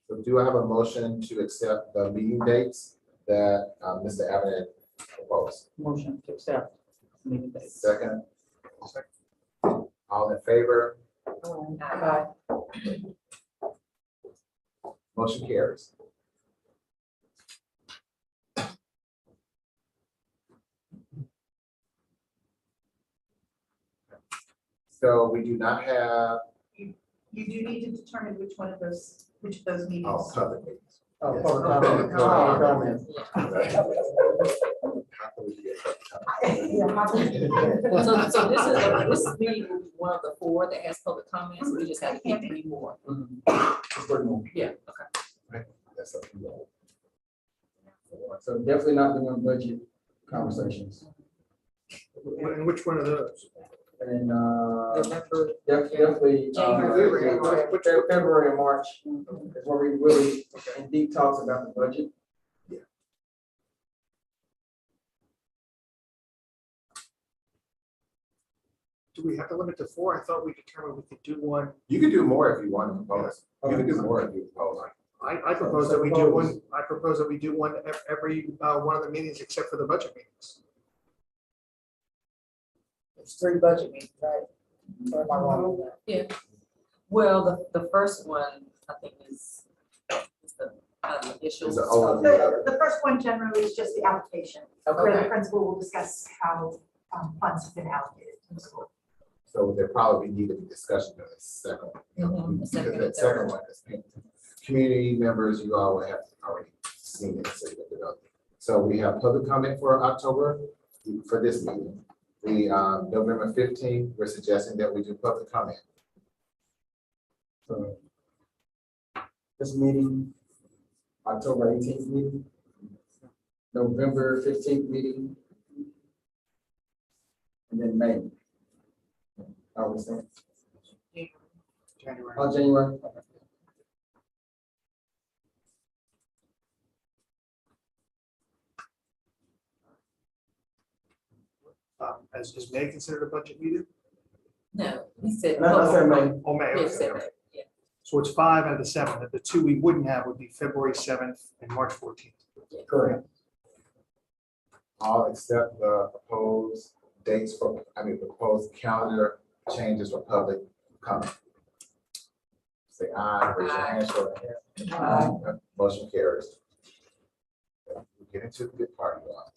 So do I have a motion to accept the meeting dates that Mr. Avenant proposed? Motion to accept. Meeting dates. Second? All in favor? Aye. Motion carries. So we do not have, You do need to determine which of those meetings. public meetings. Oh, Yes. public comment. Public comment. How can we get public comment? So this meeting will be one of the 4 that has public comments, we just have to pick 3 more. Just 3 more. Yeah, okay. That's up to you all. So definitely not doing budget conversations. And which one of those? And November. definitely January. February and March is where we really in deep talks about the budget. Do we have to limit to 4? I thought we determined we could do one. You can do more if you want to propose. You can do more if you propose. I propose that we do one, I propose that we do one every one of the meetings except for the budget meetings. It's 3 budget meetings, right? Or am I wrong on that? Well, the first one, I think is the initial. It's an So overview. the first one generally is just the application, where the Okay, principal will discuss how funds have been allocated to the school. So there probably need to be discussion on the second one. Mhm, the second and The second third. one is community members, you all have already seen it. So we have public comment for October for this meeting. The November 15th, we're suggesting that we do public comment. So this meeting, October 18th meeting, November 15th meeting, and then May. I was saying, January. oh, January. Is May considered a budget meeting? No, we said. And I said May. Oh, May. We okay, said okay. that, yeah. So it's 5 out of the 7. The 2 we wouldn't have would be February 7th and March 14th. Correct. All except the proposed dates for, proposed calendar changes for public comment. Say aye, raise your hand, show your hand. Motion carries. We get into the good part, you all.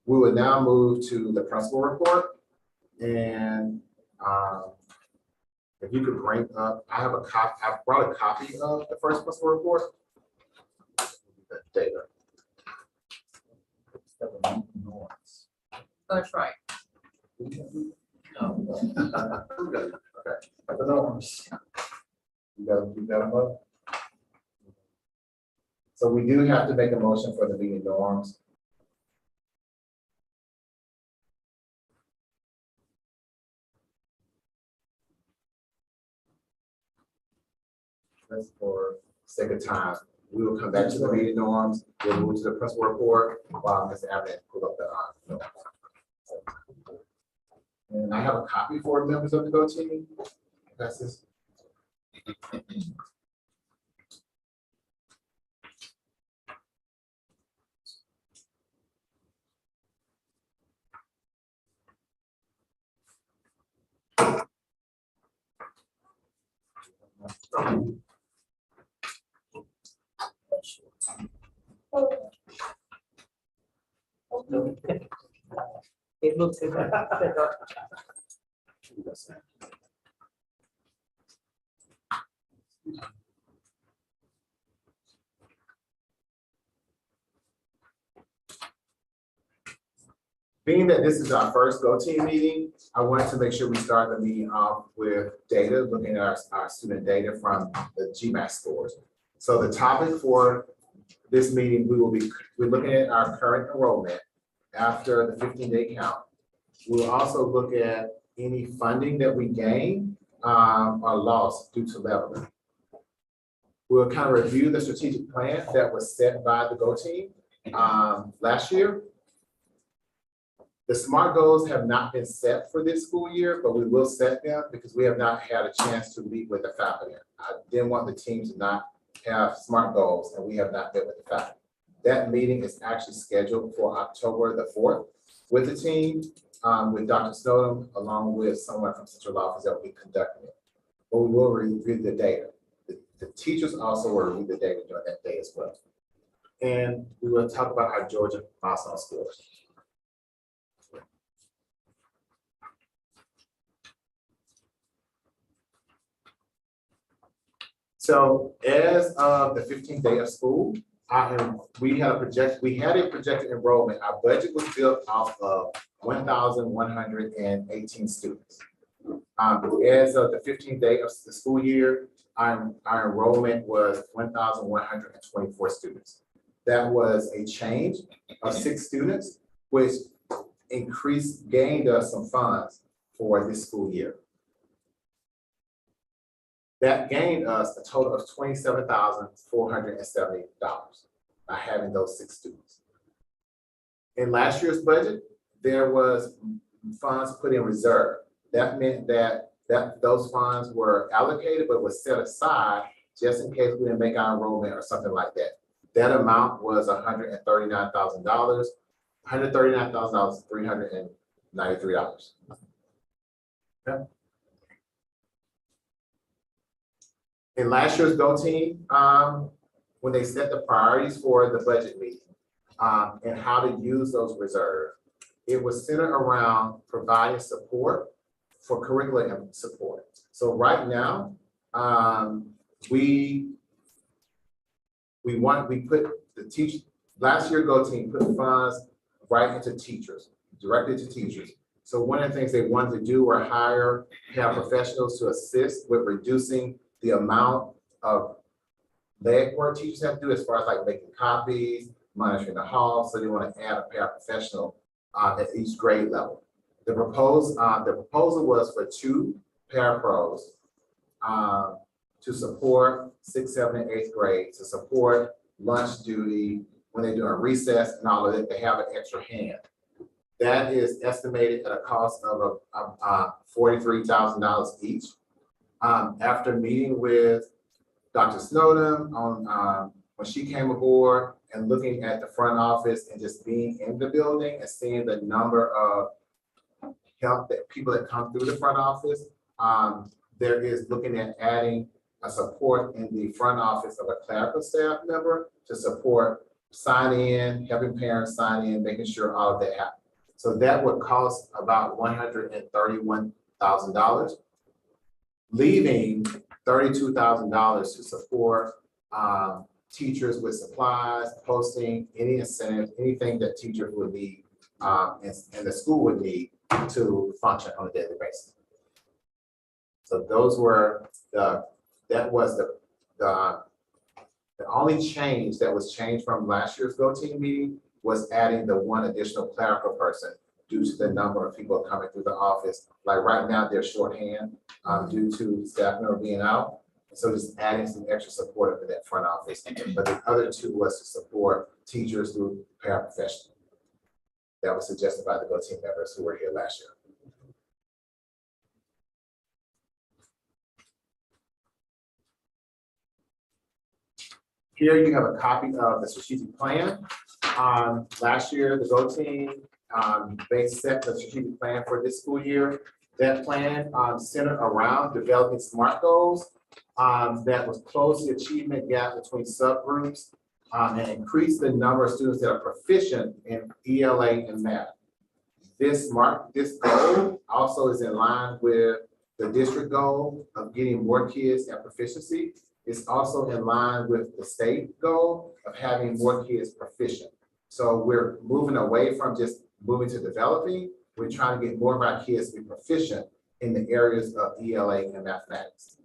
We would now move to the principal report. And if you could bring up, I brought a copy of the first principal report. The data. That's right. Okay. The norms. You got them up? So we do have to make a motion for the meeting norms. That's for sake of time. We will come back to the meeting norms. We'll move to the principal report while Mr. Abbott pull up the norms. And I have a copy for members of the Go team. That's this. It looks better. Being that this is our first Go team meeting, I wanted to make sure we start the meeting off with data, looking at our student data from the GMAT scores. So the topic for this meeting, we're looking at our current enrollment after the 15-day count. We'll also look at any funding that we gain or lost due to leveling. We'll kind of review the strategic plan that was set by the Go team last year. The SMART goals have not been set for this school year, but we will set them because we have not had a chance to meet with the faculty. I didn't want the team to not have SMART goals, and we have not met with the faculty. That meeting is actually scheduled for October the 4th with the team, with Dr. Snowden, along with someone from Central Office that will be conducting it. But we will review the data. The teachers also will review the data during that day as well. And we will talk about our Georgia milestone scores. So as of the 15th day of school, we had a projected enrollment. Our budget was built off of 1,118 students. As of the 15th day of the school year, our enrollment was 1,124 students. That was a change of 6 students, which gained us some funds for this school year. That gained us a total of $27,470 by having those 6 students. In last year's budget, there was funds put in reserve. That meant that those funds were allocated, but was set aside just in case we didn't make our enrollment or something like that. That amount was $139,000, $393. Okay. in last year's Go Team, when they set the priorities for the budget meeting, and how to use those reserves, it was centered around providing support for curriculum support. So right now, we put the last year Go Team put funds right into teachers, directly to teachers. So one of the things they wanted to do were hire paraprofessionals to assist with reducing the amount of legwork teachers have to do as far as like making copies, monitoring the hall. So they want to add a paraprofessional at each grade level. The proposal was for 2 parapros to support 6th, 7th, and 8th grade, to support lunch duty when they're doing recess and all of it. They have an extra hand. That is estimated at a cost of $43,000 each. After meeting with Dr. Snowden on when she came aboard and looking at the front office and just being in the building and seeing the number of help that people that come through the front office, there is looking at adding a support in the front office of a clerical staff member to support sign in, helping parents sign in, making sure all of that happens. So that would cost about $131,000, leaving $32,000 to support teachers with supplies, posting, any incentives, anything that teachers would need and the school would need to function on a daily basis. So those were that was the only change that was changed from last year's Go Team meeting was adding the 1 additional clerical person due to the number of people coming through the office. Like right now, they're shorthand due to staff member being out. So just adding some extra support for that front office. But the other 2 was to support teachers through paraprofessional. That was suggested by the Go Team members who were here last year. Here you have a copy of the strategic plan. Last year, the Go Team, they set the strategic plan for this school year. That plan centered around developing SMART goals that was close the achievement gap between subgroups and increase the number of students that are proficient in ELA and math. This goal also is in line with the district goal of getting more kids at proficiency. It's also in line with the state goal of having more kids proficient. So we're moving away from just moving to developing. We're trying to get more of our kids to be proficient in the areas of ELA and mathematics.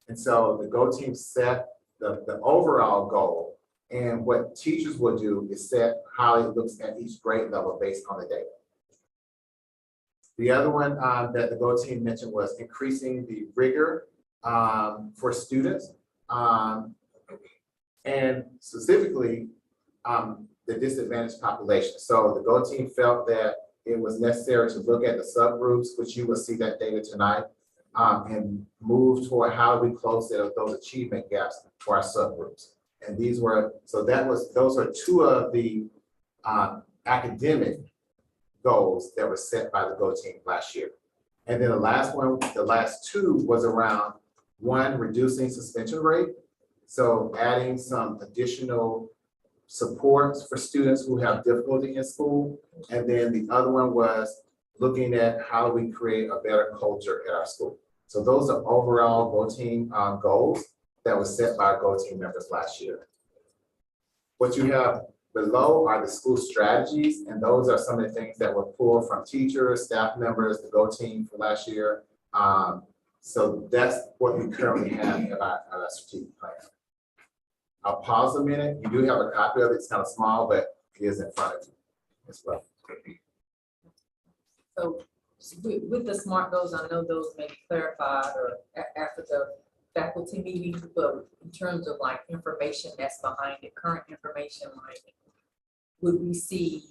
And so the Go Team set the overall goal, and what teachers will do is set how it looks at each grade level based on the data. The other one that the Go Team mentioned was increasing the rigor for students, and specifically the disadvantaged population. So the Go Team felt that it was necessary to look at the subgroups, which you will see that data tonight, and move toward how we close those achievement gaps for our subgroups. And these were, so those are 2 of the academic goals that were set by the Go Team last year. And then the last 2 was around 1, reducing suspension rate. So adding some additional supports for students who have difficulty in school. And then the other one was looking at how do we create a better culture at our school. So those are overall Go Team goals that was set by Go Team members last year. What you have below are the school strategies, and those are some of the things that were pulled from teachers, staff members, the Go Team for last year. So that's what we currently have in our strategic plan. I'll pause a minute. You do have a copy of it. It's kind of small, but it is in front of you as well. So with the SMART goals, I know those may be clarified or after the faculty meeting, but in terms of like information that's behind it, current information, like would we see,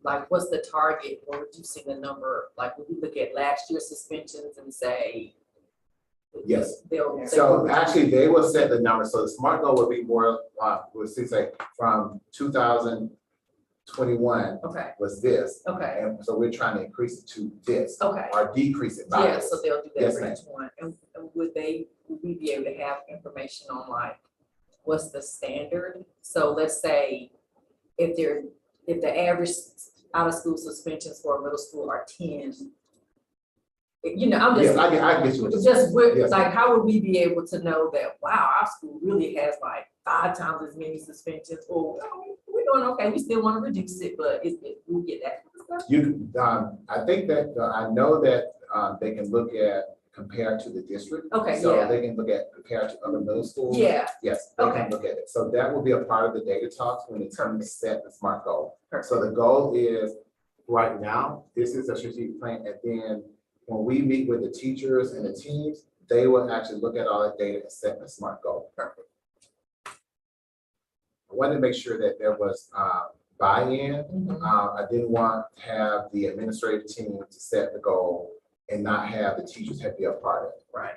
like what's the target for reducing the number? Like would we look at last year's suspensions and say, yes. They'll So actually they will set the number. So the SMART goal would be more, we'll say from 2000, 21 Okay, was this. okay, And so we're trying to increase it to this okay. or decrease it by Yeah, this. so they'll do that Yes, for ma'am. each one. And would we be able to have information on like, what's the standard? So let's say if the average out of school suspensions for a middle school are 10. You know, I'm Yes, just, I get you. what you're saying. just with, Yes. like, how would we be able to know that, wow, our school really has like 5 times as many suspensions? Or oh, we're doing okay, we still want to reduce it, but we'll get that. You, I think that, I know that, they can look at compared to the district. Okay, So yeah. they can look at compared to other middle schools. Yeah, Yes, they Okay. can look at it. So that will be a part of the data talks when it's time to set the SMART goal. perfect. So the goal is, right now, this is a strategic plan, and then when we meet with the teachers and the teams, they will actually look at all that data and set the SMART goal. Perfect. I wanted to make sure that there was, buy-in. Mhm. I didn't want to have the administrative team to set the goal and not have the teachers have to be a part of it. Right.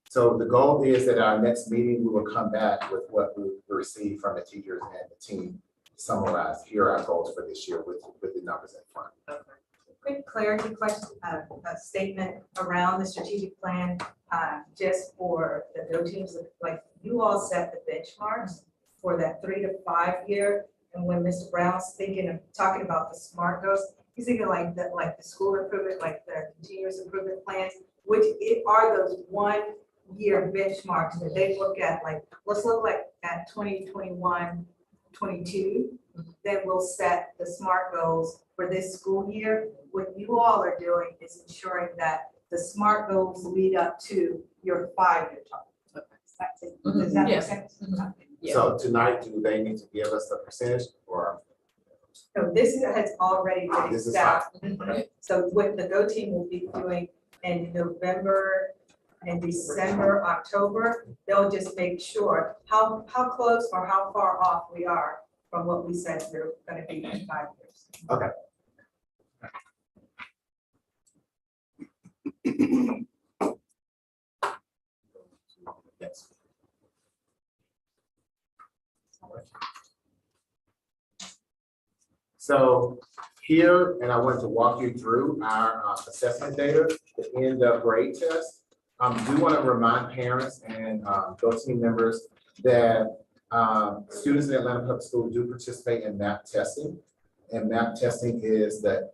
So the goal is that our next meeting, we will come back with what we received from the teachers and the team. Summarize, here are our goals for this year with the numbers in front. Quick clarity question, a statement around the strategic plan, just for the go teams, like you all set the benchmarks for that 3 to 5 year. And when Mr. Brown's talking about the SMART goals, he's thinking like the school improvement, like the continuous improvement plans, which are those 1 year benchmarks that they look at, like, let's look like at 2021, 22, then we'll set the SMART goals for this school year. What you all are doing is ensuring that the SMART goals lead up to your 5-year target. Does that Yeah. make sense? Mhm. Yeah. So tonight, do they need to give us the percentage or? So this has already been This is established. Mhm. So what the Go team will be doing in November and December, October, they'll just make sure how close or how far off we are from what we said we're gonna be in 5 years. Okay. Yes. So here, and I want to walk you through our assessment data, the end of grade test. Do want to remind parents and those team members that students in Atlanta Public School do participate in MAP testing. And MAP testing is the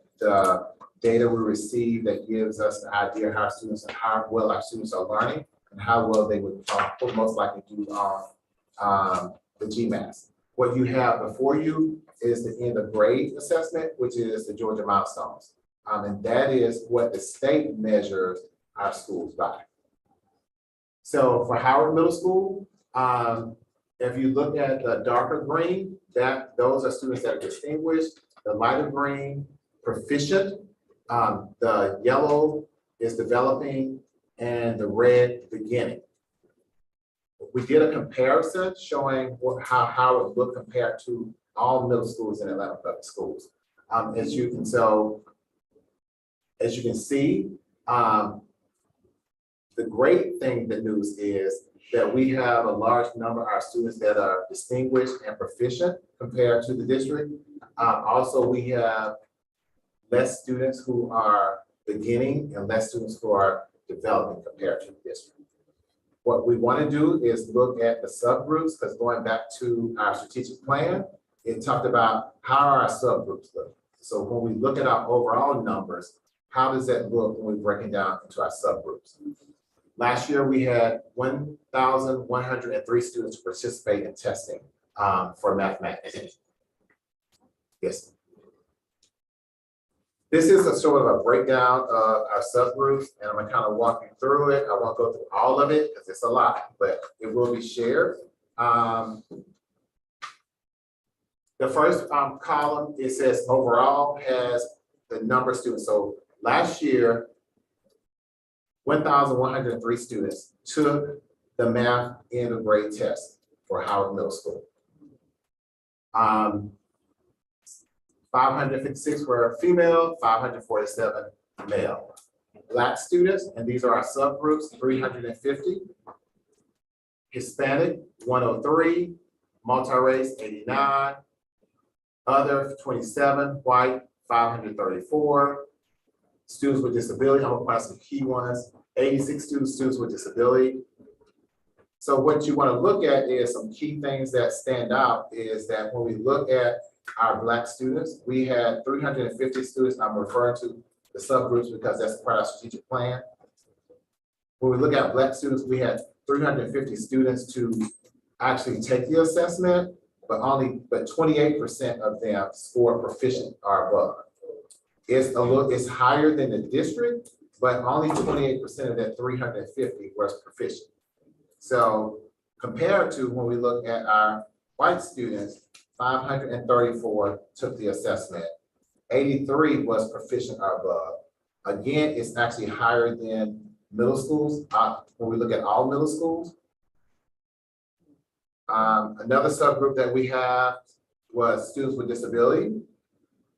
data we receive that gives us an idea how well our students are learning and how well they would most likely do on the GMAT. What you have before you is the end of grade assessment, which is the Georgia milestones. And that is what the state measures our schools by. So for Howard Middle School, if you look at the darker green, those are students that are distinguished, the lighter green, proficient, the yellow is developing, and the red beginning. We did a comparison showing how Howard looked compared to all middle schools in Atlanta Public Schools. As you can see, the great thing, the news is that we have a large number of our students that are distinguished and proficient compared to the district. Also, we have less students who are beginning and less students who are developing compared to the district. What we want to do is look at the subgroups, because going back to our strategic plan, it talked about how are our subgroups look. So when we look at our overall numbers, how does that look when we break it down into our subgroups? Last year, we had 1,103 students participate in testing for mathematics. Yes. This is a sort of a breakdown of our subgroups, and I'm gonna kind of walk you through it. I won't go through all of it because it's a lot, but it will be shared. The first column, it says overall has the number of students. So last year, 1,103 students took the math end of grade test for Howard Middle School. 556 were female, 547 male. Black students, and these are our subgroups, 350. Hispanic, 103, multi-race, 89, other, 27, white, 534, students with disability, I'm gonna point out some key ones, 86 students with disability. So what you wanna look at is some key things that stand out is that when we look at our Black students, we had 350 students, I'm referring to the subgroups because that's part of our strategic plan. When we look at Black students, we had 350 students to actually take the assessment, but 28% of them scored proficient or above. It's higher than the district, but only 28% of that 350 was proficient. So compared to when we look at our white students, 534 took the assessment, 83 was proficient or above. Again, it's actually higher than middle schools, when we look at all middle schools. Another subgroup that we have was students with disability.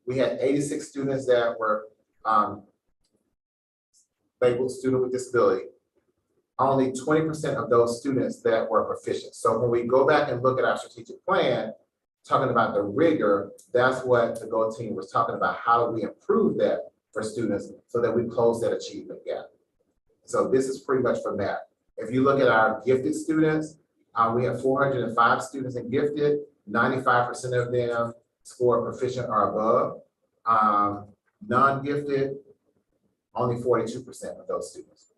We had 86 students that were labeled student with disability. Only 20% of those students that were proficient. So when we go back and look at our strategic plan, talking about the rigor, that's what the GO team was talking about. How do we improve that for students so that we close that achievement gap? So this is pretty much from that. If you look at our gifted students, we have 405 students in gifted, 95% of them score proficient or above. Non-gifted, only 42% of those students.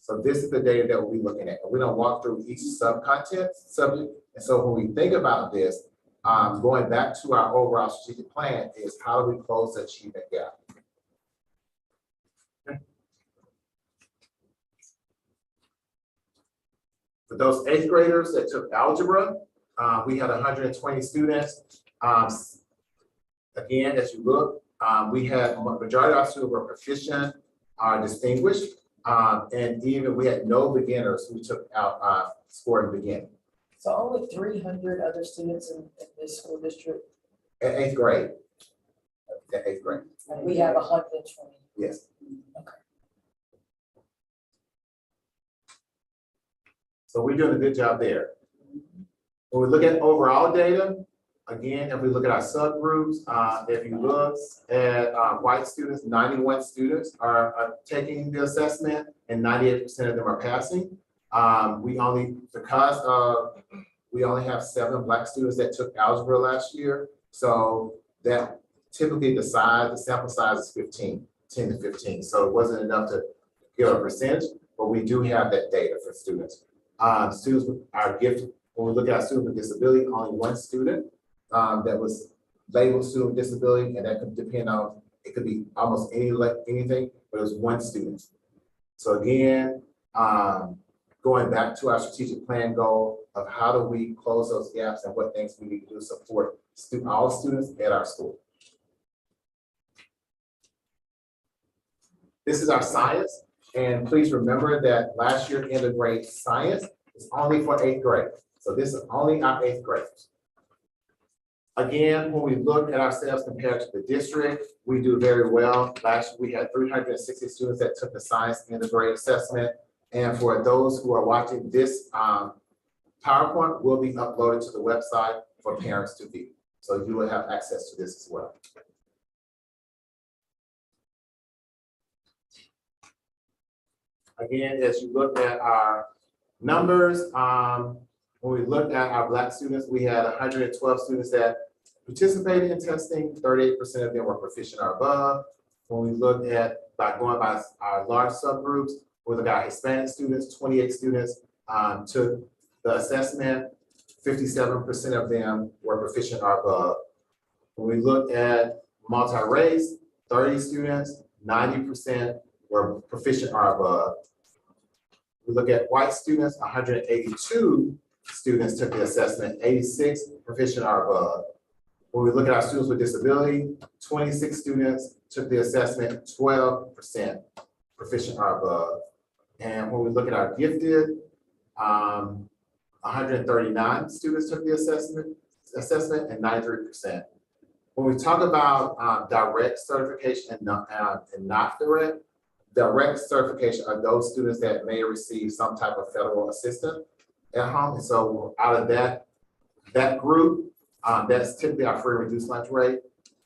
So this is the data that we'll be looking at. We don't walk through each subject. And so when we think about this, going back to our overall strategic plan is how do we close the achievement gap? Okay. For those 8th graders that took algebra, we had 120 students. Again, as you look, we had majority of our students were proficient, distinguished. And even we had no beginners who took out scoring beginning. So only 300 other students in this school district, At 8th grade. At 8th grade, and we have 120. yes. Okay. So we're doing a good job there. When we look at overall data, again, if we look at our subgroups, if you look at white students, 91 students are taking the assessment and 98% of them are passing. We only have 7 Black students that took algebra last year. So that typically the sample size is 10 to 15. So it wasn't enough to give a percentage, but we do have that data for students. Students with our gift, when we look at our students with disability, only 1 student that was labeled student with disability, and that could depend on, it could be almost anything, but it was 1 student. So again, going back to our strategic plan goal of how do we close those gaps and what things we need to do to support all students at our school. This is our science, and please remember that last year end of grade science is only for 8th grade. So this is only our 8th graders. Again, when we look at ourselves compared to the district, we do very well. Last year, we had 360 students that took the science end of grade assessment. And for those who are watching this PowerPoint will be uploaded to the website for parents to view. So you will have access to this as well. Again, as you look at our numbers, when we looked at our Black students, we had 112 students that participated in testing, 38% of them were proficient or above. When we looked at, going by our large subgroups, we looked at our Hispanic students, 28 students took the assessment, 57% of them were proficient or above. When we looked at multi-race, 30 students, 90% were proficient or above. We look at white students, 182 students took the assessment, 86 proficient or above. When we look at our students with disability, 26 students took the assessment, 12% proficient or above. And when we look at our gifted, 139 students took the assessment and 93%. When we talk about direct certification and not direct, direct certification are those students that may receive some type of federal assistance at home. And so out of that group, that's typically our free and reduced lunch rate.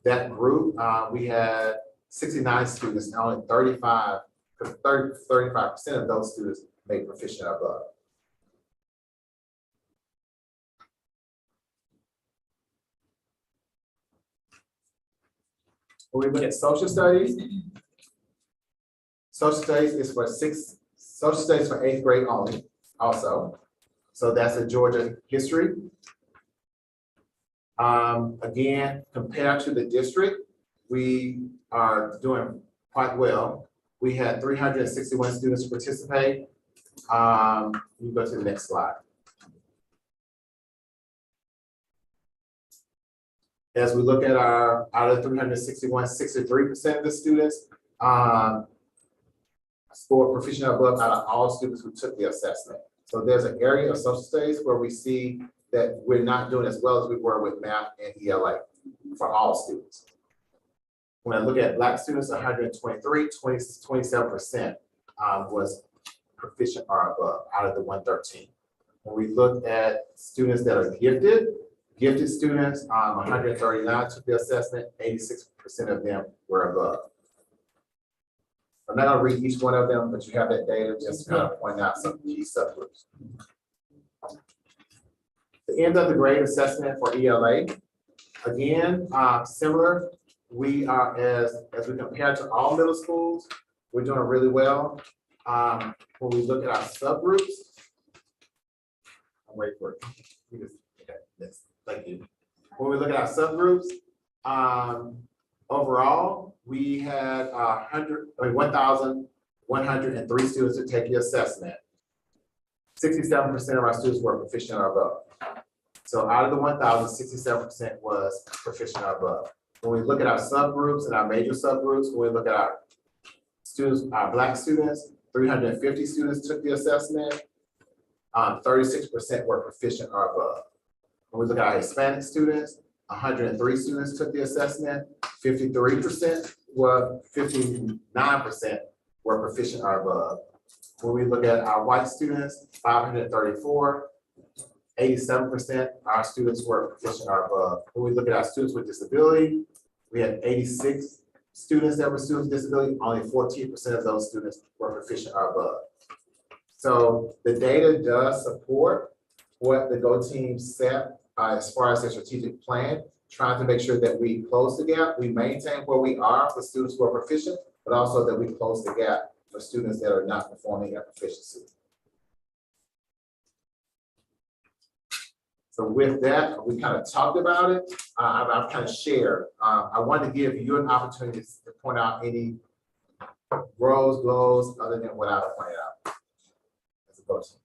That group, we had 69 students, and only 35% of those students made proficient or above. When we look at social studies is for social studies for 8th grade only, also. So that's a Georgia history. Again, compared to the district, we are doing quite well. We had 361 students participate. You go to the next slide. As we look at out of 361, 63% of the students scored proficient or above out of all students who took the assessment. So there's an area of social studies where we see that we're not doing as well as we were with math and ELA for all students. When I look at Black students, 123, 27% was proficient or above out of the 113. When we look at students that are gifted students, 139 took the assessment, 86% of them were above. I'm not gonna read each one of them, but you have that data just to kind of point out some key subgroups. The end of the grade assessment for ELA, again, similar. We are, as we compare to all middle schools, we're doing really well. When we look at our subgroups, I'll wait for it. Okay, yes, thank you. When we look at our subgroups, overall, we had 1,103 students to take the assessment. 67% of our students were proficient or above. So out of the 1,000, 67% was proficient or above. When we look at our subgroups and our major subgroups, when we look at our students, our Black students, 350 students took the assessment. 36% were proficient or above. When we look at our Hispanic students, 103 students took the assessment. 59% were proficient or above. When we look at our white students, 534, 87% of our students were proficient or above. When we look at our students with disability, we had 86 students that were students with disability, only 14% of those students were proficient or above. So the data does support what the GO team set as far as their strategic plan, trying to make sure that we close the gap, we maintain where we are for students who are proficient, but also that we close the gap for students that are not performing at proficiency. So with that, we kind of talked about it. I've kind of shared. I wanted to give you an opportunity to point out any rows, glows, other than what I've pointed out as a GO team.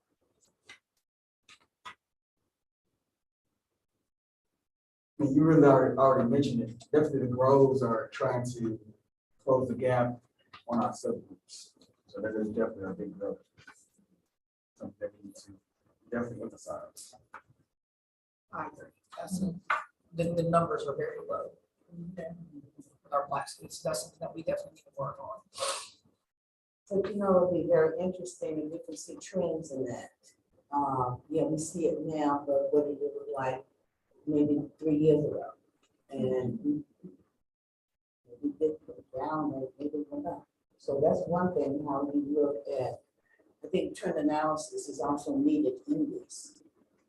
You really already mentioned it. Definitely the goals are trying to close the gap on our subgroups. So that is definitely a big goal. Something that we need to definitely emphasize. I agree. The numbers are very low. With our Black students, that's something that we definitely need to work on. So, you know, it'll be very interesting and we can see trends in that. Yeah, we see it now, but what did it look like maybe 3 years ago? And we did put it down and maybe it went up. So that's one thing, how we look at, I think trend analysis is also needed in this.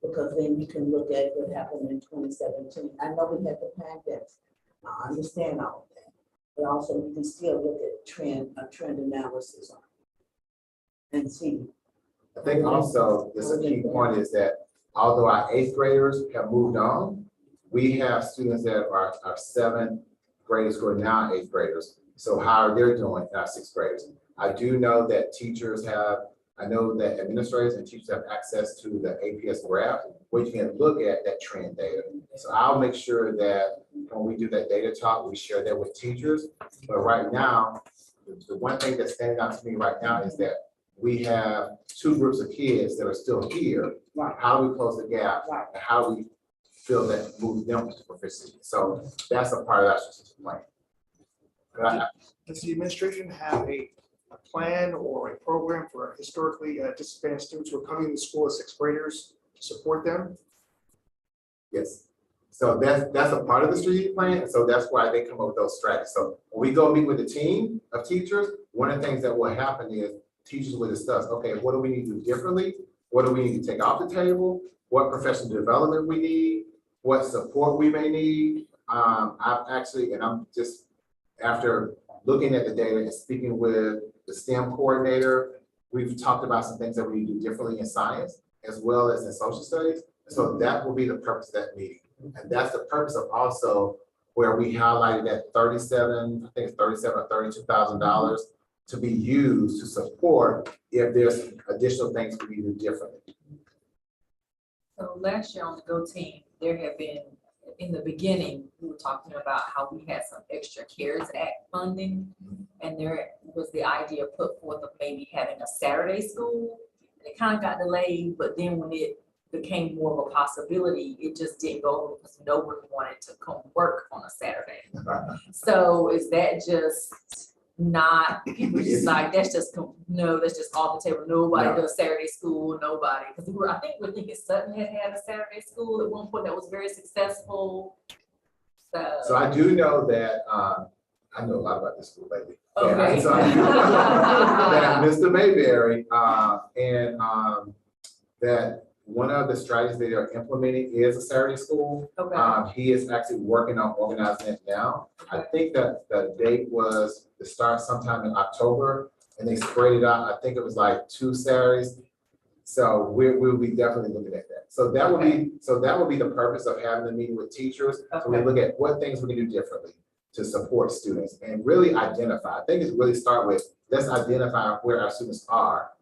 Because then you can look at what happened in 2017. I know we had the pandemic. I understand all of that. But also you can still look at a trend analysis on it and see. I think also, this a key point is that although our 8th graders have moved on, we have students that are 7th graders who are now 8th graders. So how are they doing in our 6th graders? I do know that I know that administrators and teachers have access to the APS graph, where you can look at that trend data. So I'll make sure that when we do that data talk, we share that with teachers. But right now, the one thing that's standing out to me right now is that we have 2 groups of kids that are still here. Right. How do we close the gap? Right. And how do we feel that move them to proficiency? So that's a part of that strategic plan. Does the administration have a plan or a program for historically disadvantaged students who are coming to school as sixth graders to support them? Yes. So that's a part of the strategic plan, and so that's why they come up with those strategies. So when we go meet with the team of teachers, one of the things that will happen is teachers will discuss, okay, what do we need to do differently? What do we need to take off the table? What professional development we need? What support we may need? I've actually, and I'm just, after looking at the data and speaking with the STEM coordinator, we've talked about some things that we need to do differently in science as well as in social studies. So that will be the purpose of that meeting. And that's the purpose of also where we highlighted that 37, I think it's 37 or $32,000 to be used to support if there's additional things we need to do differently. So last year on the Go team, there have been, in the beginning, we were talking about how we had some extra CARES Act funding. And there was the idea put forth of maybe having a Saturday school. And it kind of got delayed, but then when it became more of a possibility, it just didn't go because no one wanted to come work on a Saturday. So is that just not, people just like, that's just, no, that's just off the table. Nobody No. does Saturday school, nobody. Because I think we're thinking Sutton had a Saturday school at one point that was very successful. So I do know that, I know a lot about this school lately. Okay. So I do know that Mr. Mayberry, that one of the strategies they are implementing is a Saturday school. Okay. He is actually working on organizing it now. I think that the date was to start sometime in October, and they spread it out. I think it was like 2 Saturdays. So we'll be definitely looking at that. So that would be the purpose of having the meeting with teachers. So we look at what things we can do differently to support students and really identify. I think it's really start with, let's identify where our students are.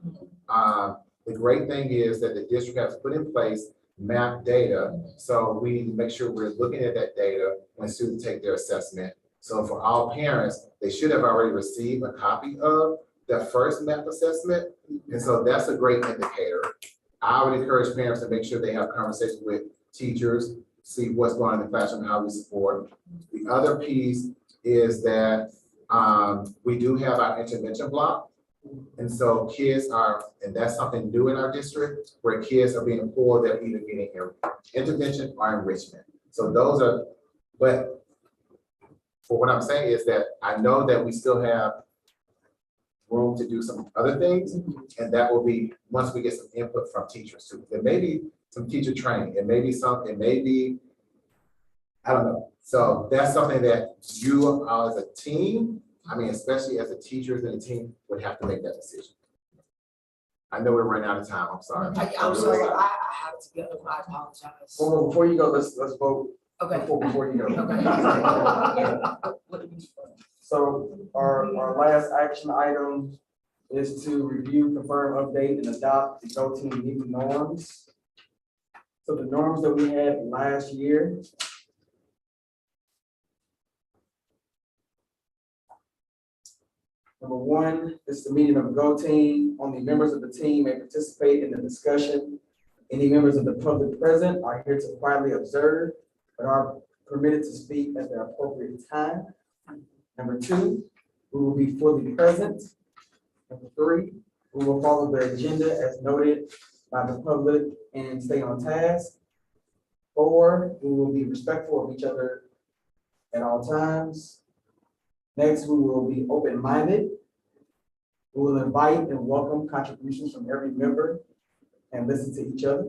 The great thing is that the district has put in place map data. So we need to make sure we're looking at that data when students take their assessment. So for all parents, they should have already received a copy of the first map assessment. And so that's a great indicator. I would encourage parents to make sure they have conversations with teachers, see what's going on in the classroom, how we support. The other piece is that we do have our intervention block. And so kids are, and that's something new in our district, where kids are being pulled, they're either getting intervention or enrichment. So those are, but for what I'm saying is that I know that we still have room to do some other things, and that will be once we get some input from teachers too. There may be some teacher training, it may be, I don't know. So that's something that you as a team, I mean, especially as the teachers and the team, would have to make that decision. I know we're running out of time, I'm sorry. I'm sorry, I have to go, I apologize. Well, before you go, let's vote Okay. before you go. Okay. So our last action item is to review, confirm, update, and adopt the Go Team meeting norms. So the norms that we had last year. Number one is the meeting of Go Team. Only members of the team may participate in the discussion. Any members of the public present are here to quietly observe, but are permitted to speak at the appropriate time. Number two, we will be fully present. Number three, we will follow the agenda as noted by the public and stay on task. 4, we will be respectful of each other at all times. Next, we will be open-minded. We will invite and welcome contributions from every member and listen to each other.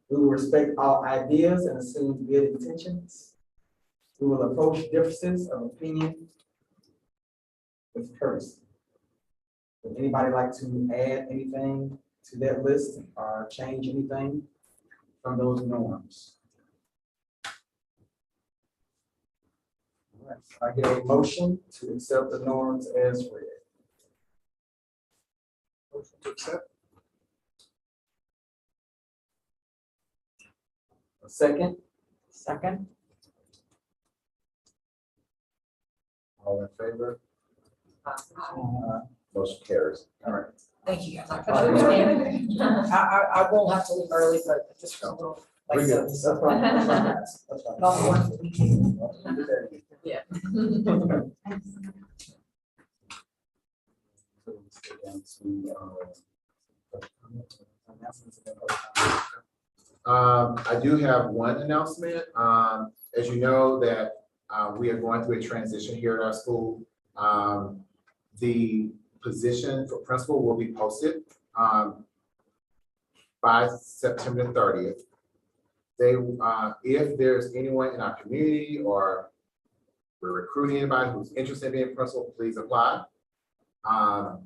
We will respect all ideas and assume good intentions. We will approach differences of opinion with courtesy. Would anybody like to add anything to that list or change anything from those norms? All right, I get a motion to accept the norms as read. Motion to accept. A second, Second. All in favor? uh, Motion carries. all right. Thank you guys. I won't have to leave early, but just for a little, like, We're good. That's fine, that's fine, that's fine. Not one for the weekend. Yeah. go down to, announcements and then public comment. I do have one announcement. As you know that, we are going through a transition here at our school. The position for principal will be posted, by September 30th. They, if there's anyone in our community or we're recruiting anybody who's interested in being principal, please apply.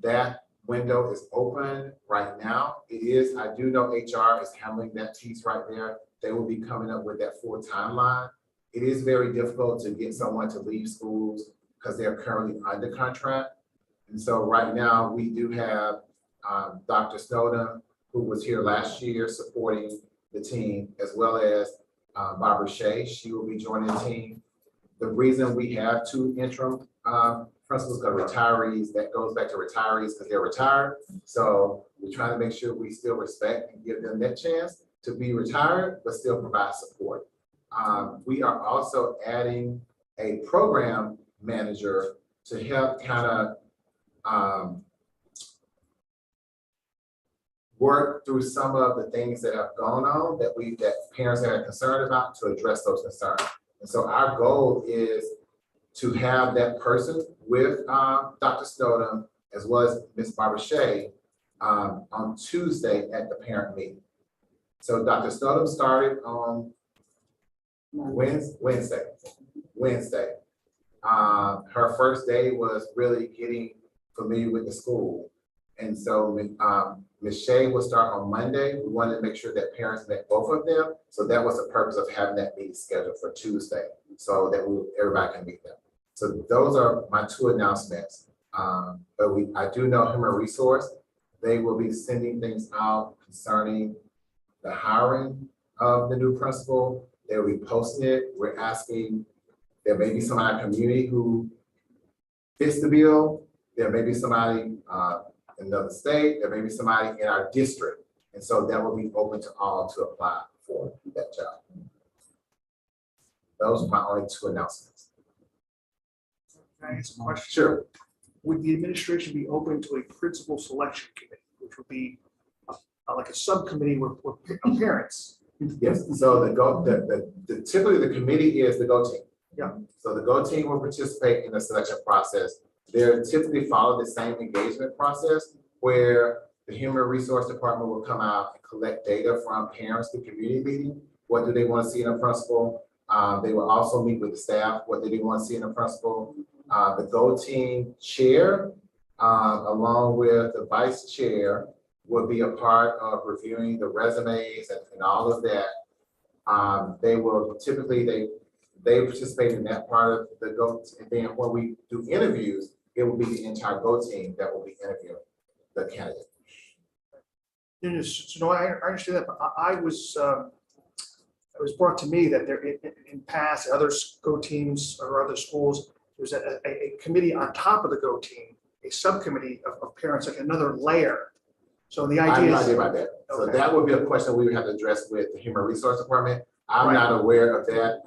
That window is open right now. It is, I do know HR is handling that piece right there. They will be coming up with that full timeline. It is very difficult to get someone to leave schools because they're currently under contract. And so right now we do have Dr. Snowden, who was here last year supporting the team, as well as Barbara Shea. She will be joining the team. The reason we have 2 interim principals are retirees. That goes back to retirees because they're retired. So we're trying to make sure we still respect and give them that chance to be retired, but still provide support. We are also adding a program manager to help kind of work through some of the things that have gone on that parents are concerned about, to address those concerns. And so our goal is to have that person with Dr. Snowden as well as Ms. Barbara Shea on Tuesday at the parent meeting. So Dr. Snowden started on Wednesday. Her first day was really getting familiar with the school. And so Ms. Shea will start on Monday. We wanted to make sure that parents met both of them. So that was the purpose of having that meeting scheduled for Tuesday, so that everybody can meet them. So those are my 2 announcements. But I do know Human Resource, they will be sending things out concerning the hiring of the new principal. They'll be posting it. We're asking, there may be somebody in our community who fits the bill. There may be somebody in another state. There may be somebody in our district. And so that will be open to all to apply for that job. Those are my only 2 announcements. Can I ask a question? Sure. Would the administration be open to a principal selection committee, which would be like a subcommittee with parents? Yes, so typically the committee is the GO team. Yeah. So the GO team will participate in the selection process. They're typically follow the same engagement process where the Human Resource Department will come out and collect data from parents to community meeting. What do they want to see in a principal? They will also meet with the staff. What do they want to see in a principal? The GO team chair, along with the vice chair, will be a part of reviewing the resumes and all of that. They will typically, they participate in that part of the GO, and then when we do interviews, it will be the entire GO team that will be interviewing the candidate. So no, I understand that, but it was brought to me that there in past other GO teams or other schools, there's a committee on top of the GO team, a subcommittee of parents, like another layer. So the I have idea no is. idea about that. So Okay. that would be a question we would have to address with the Human Resource Department. I'm Right. not aware of that.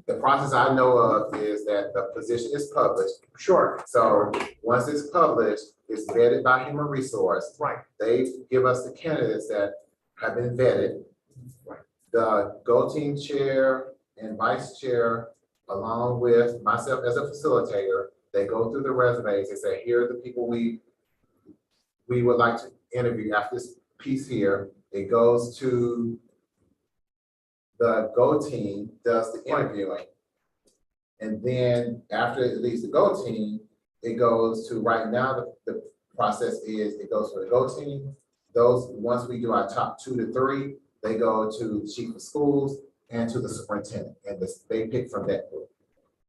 The process I know of is that the position is published. Sure. So once it's published, it's vetted by Human Resource. Right. They give us the candidates that have been vetted. Right. The GO team chair and vice chair, along with myself as a facilitator, they go through the resumes. They say, here are the people we would like to interview after this piece here. It goes to the GO team, does the interviewing. And then after it leaves the GO team, it goes to, right now, the process is, it goes to the GO team. Those, once we do our top 2 to 3, they go to the chief of schools and to the superintendent, and they pick from that group.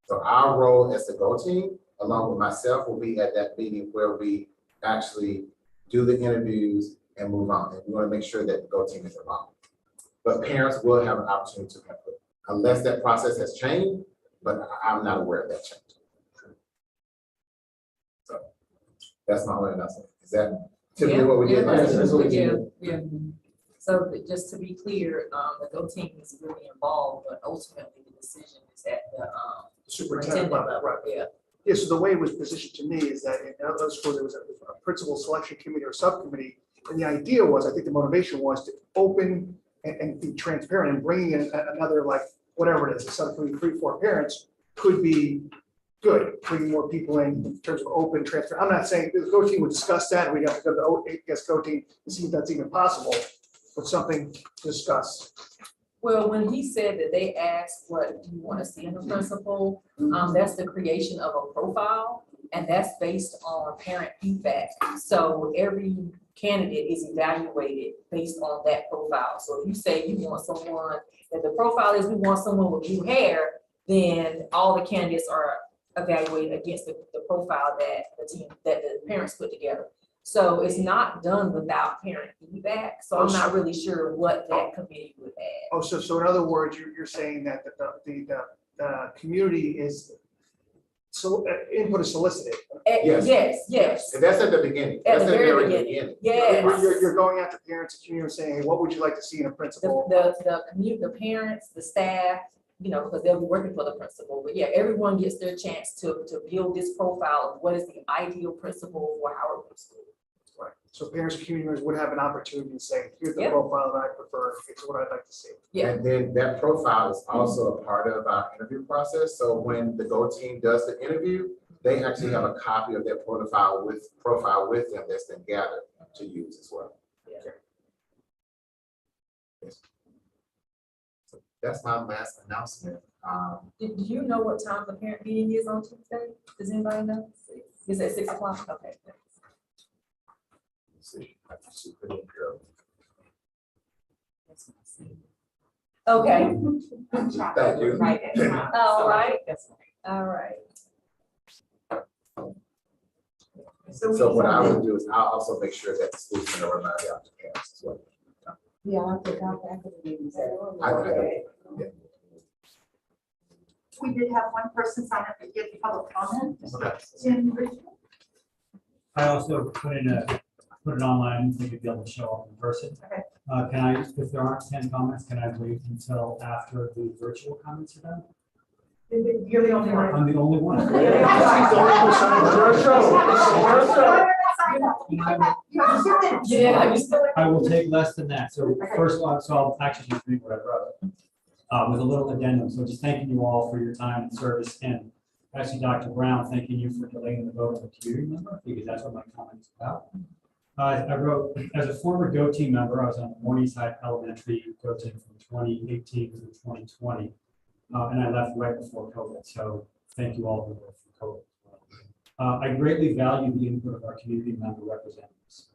So our role as the GO team, along with myself, will be at that meeting where we actually do the interviews and move on. And we want to make sure that the GO team is involved. But parents will have an opportunity to input, unless that process has changed, but I'm not aware of that change. So that's my only announcement. Is that typically what we did last year? Yeah. So just to be clear, the GO team is really involved, but ultimately the decision is at the Superintendent level, right. Yeah. Yeah, so the way it was positioned to me is that in other schools, it was a principal selection committee or subcommittee. And the idea was, I think the motivation was to open and be transparent, and bringing in another, like, whatever it is, a subcommittee, 3, 4 parents could be good, bringing more people in terms of open, transparent. I'm not saying the go team would discuss that, and we'd have to go to the APS go team and see if that's even possible, but something to discuss. Well, when he said that they asked what you want to see in the principal, that's the creation of a profile, and that's based on parent feedback. So every candidate is evaluated based on that profile. So if you say you want someone, that the profile is we want someone with blue hair, then all the candidates are evaluated against the profile that the parents put together. So it's not done without parent feedback, so I'm not really sure what that committee would add. Oh, so in other words, you're saying that the community is, so input is solicited. Yes. Yes. And that's at the beginning. At That's the very beginning. Yes. You're going after parents and community saying, hey, what would you like to see in a principal? The parents, the staff, because they'll be working for the principal, but yeah, everyone gets their chance to build this profile of what is the ideal principal for Howard Middle School. Right. So parents and community members would have an opportunity to say, here's the Yep. profile that I prefer, it's what I'd like to see. Yeah. And then that profile is also a part of our interview process. So when the Go team does the interview, they actually have a copy of their profile with them that's been gathered to use as well. Yeah. Okay. Yes. So that's my last announcement. Do you know what time the parent meeting is on Tuesday? Does anybody know? Is it 6 o'clock? Okay. Let's see. I can see pretty good. Okay, Thank you. all right, all right. So what I would do is I'll also make sure that the school's gonna remind you of the parents as well. Yeah, I forgot back at the meetings. We did have one person sign up to give public comment. Okay. Tim Richmond. I also put it online, so you'd be able to show up in person. Okay. Can I, if there aren't 10 comments, can I wait until after the virtual comments are done? You're the only one. I'm the only one. Yeah. I will take less than that. So first of all, so I'll actually just read what I wrote with a little addendum. So just thanking you all for your time and service, and actually Dr. Brown, thanking you for delaying the vote of the community member, because that's what my comment is about. I wrote, as a former Go team member, I was on the Morningside Elementary Go team from 2018 to 2020. And I left right before COVID. So thank you all for COVID. I greatly value the input of our community member representatives.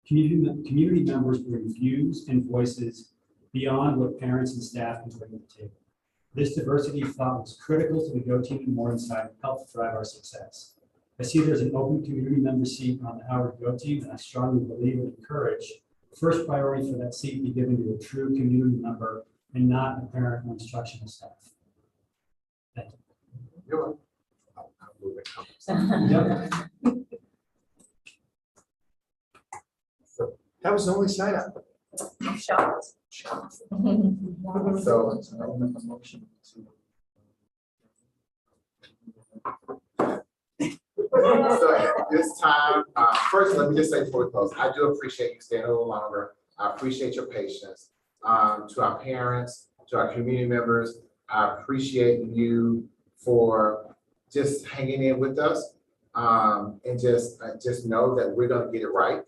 Community members bring views and voices beyond what parents and staff can bring to the table. This diversity of thought was critical to the Go team in Morningside and helped drive our success. I see there's an open community member seat on the Howard Go team, and I strongly believe and encourage the first priority for that seat be given to a true community member and not a parent or instructional staff. Thank you. You're welcome. I'll move it. Yep. That was the only sign up. I'm shocked. So, so at this time, first, let me just say before we close, I do appreciate you staying a little longer. I appreciate your patience. To our parents, to our community members, I appreciate you for just hanging in with us. And just know that we're gonna get it right.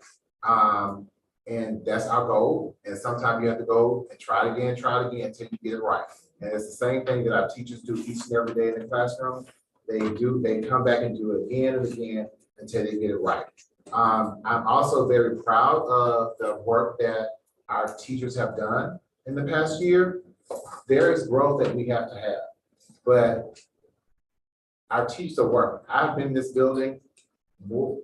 And that's our goal. And sometimes you have to go and try it again until you get it right. And it's the same thing that our teachers do each and every day in the classroom. They come back and do it again and again until they get it right. I'm also very proud of the work that our teachers have done in the past year. There is growth that we have to have, but our teachers are working. I've been in this building so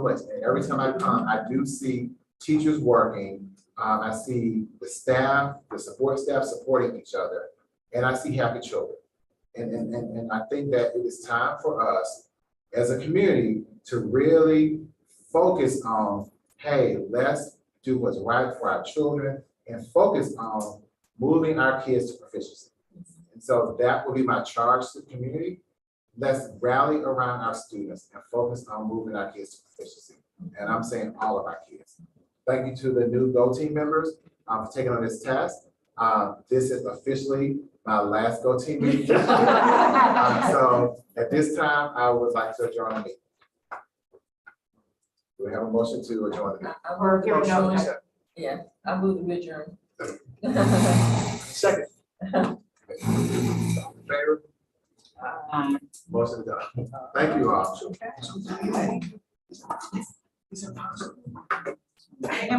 much, and every time I come, I do see teachers working. I see the staff, the support staff supporting each other, and I see happy children. And I think that it is time for us as a community to really focus on, hey, let's do what's right for our children and focus on moving our kids to proficiency. And so that will be my charge to the community. let's rally around our students and focus on moving our kids to proficiency. And I'm saying all of our kids. Thank you to the new Go Team members for taking on this task. This is officially my last Go Team meeting. So at this time, I would like to adjourn the meeting. Do we have a motion to adjourn the meeting? Or giving no. Yeah, I move the adjourn. Second. Favor? Motion done. Thank you all. Okay.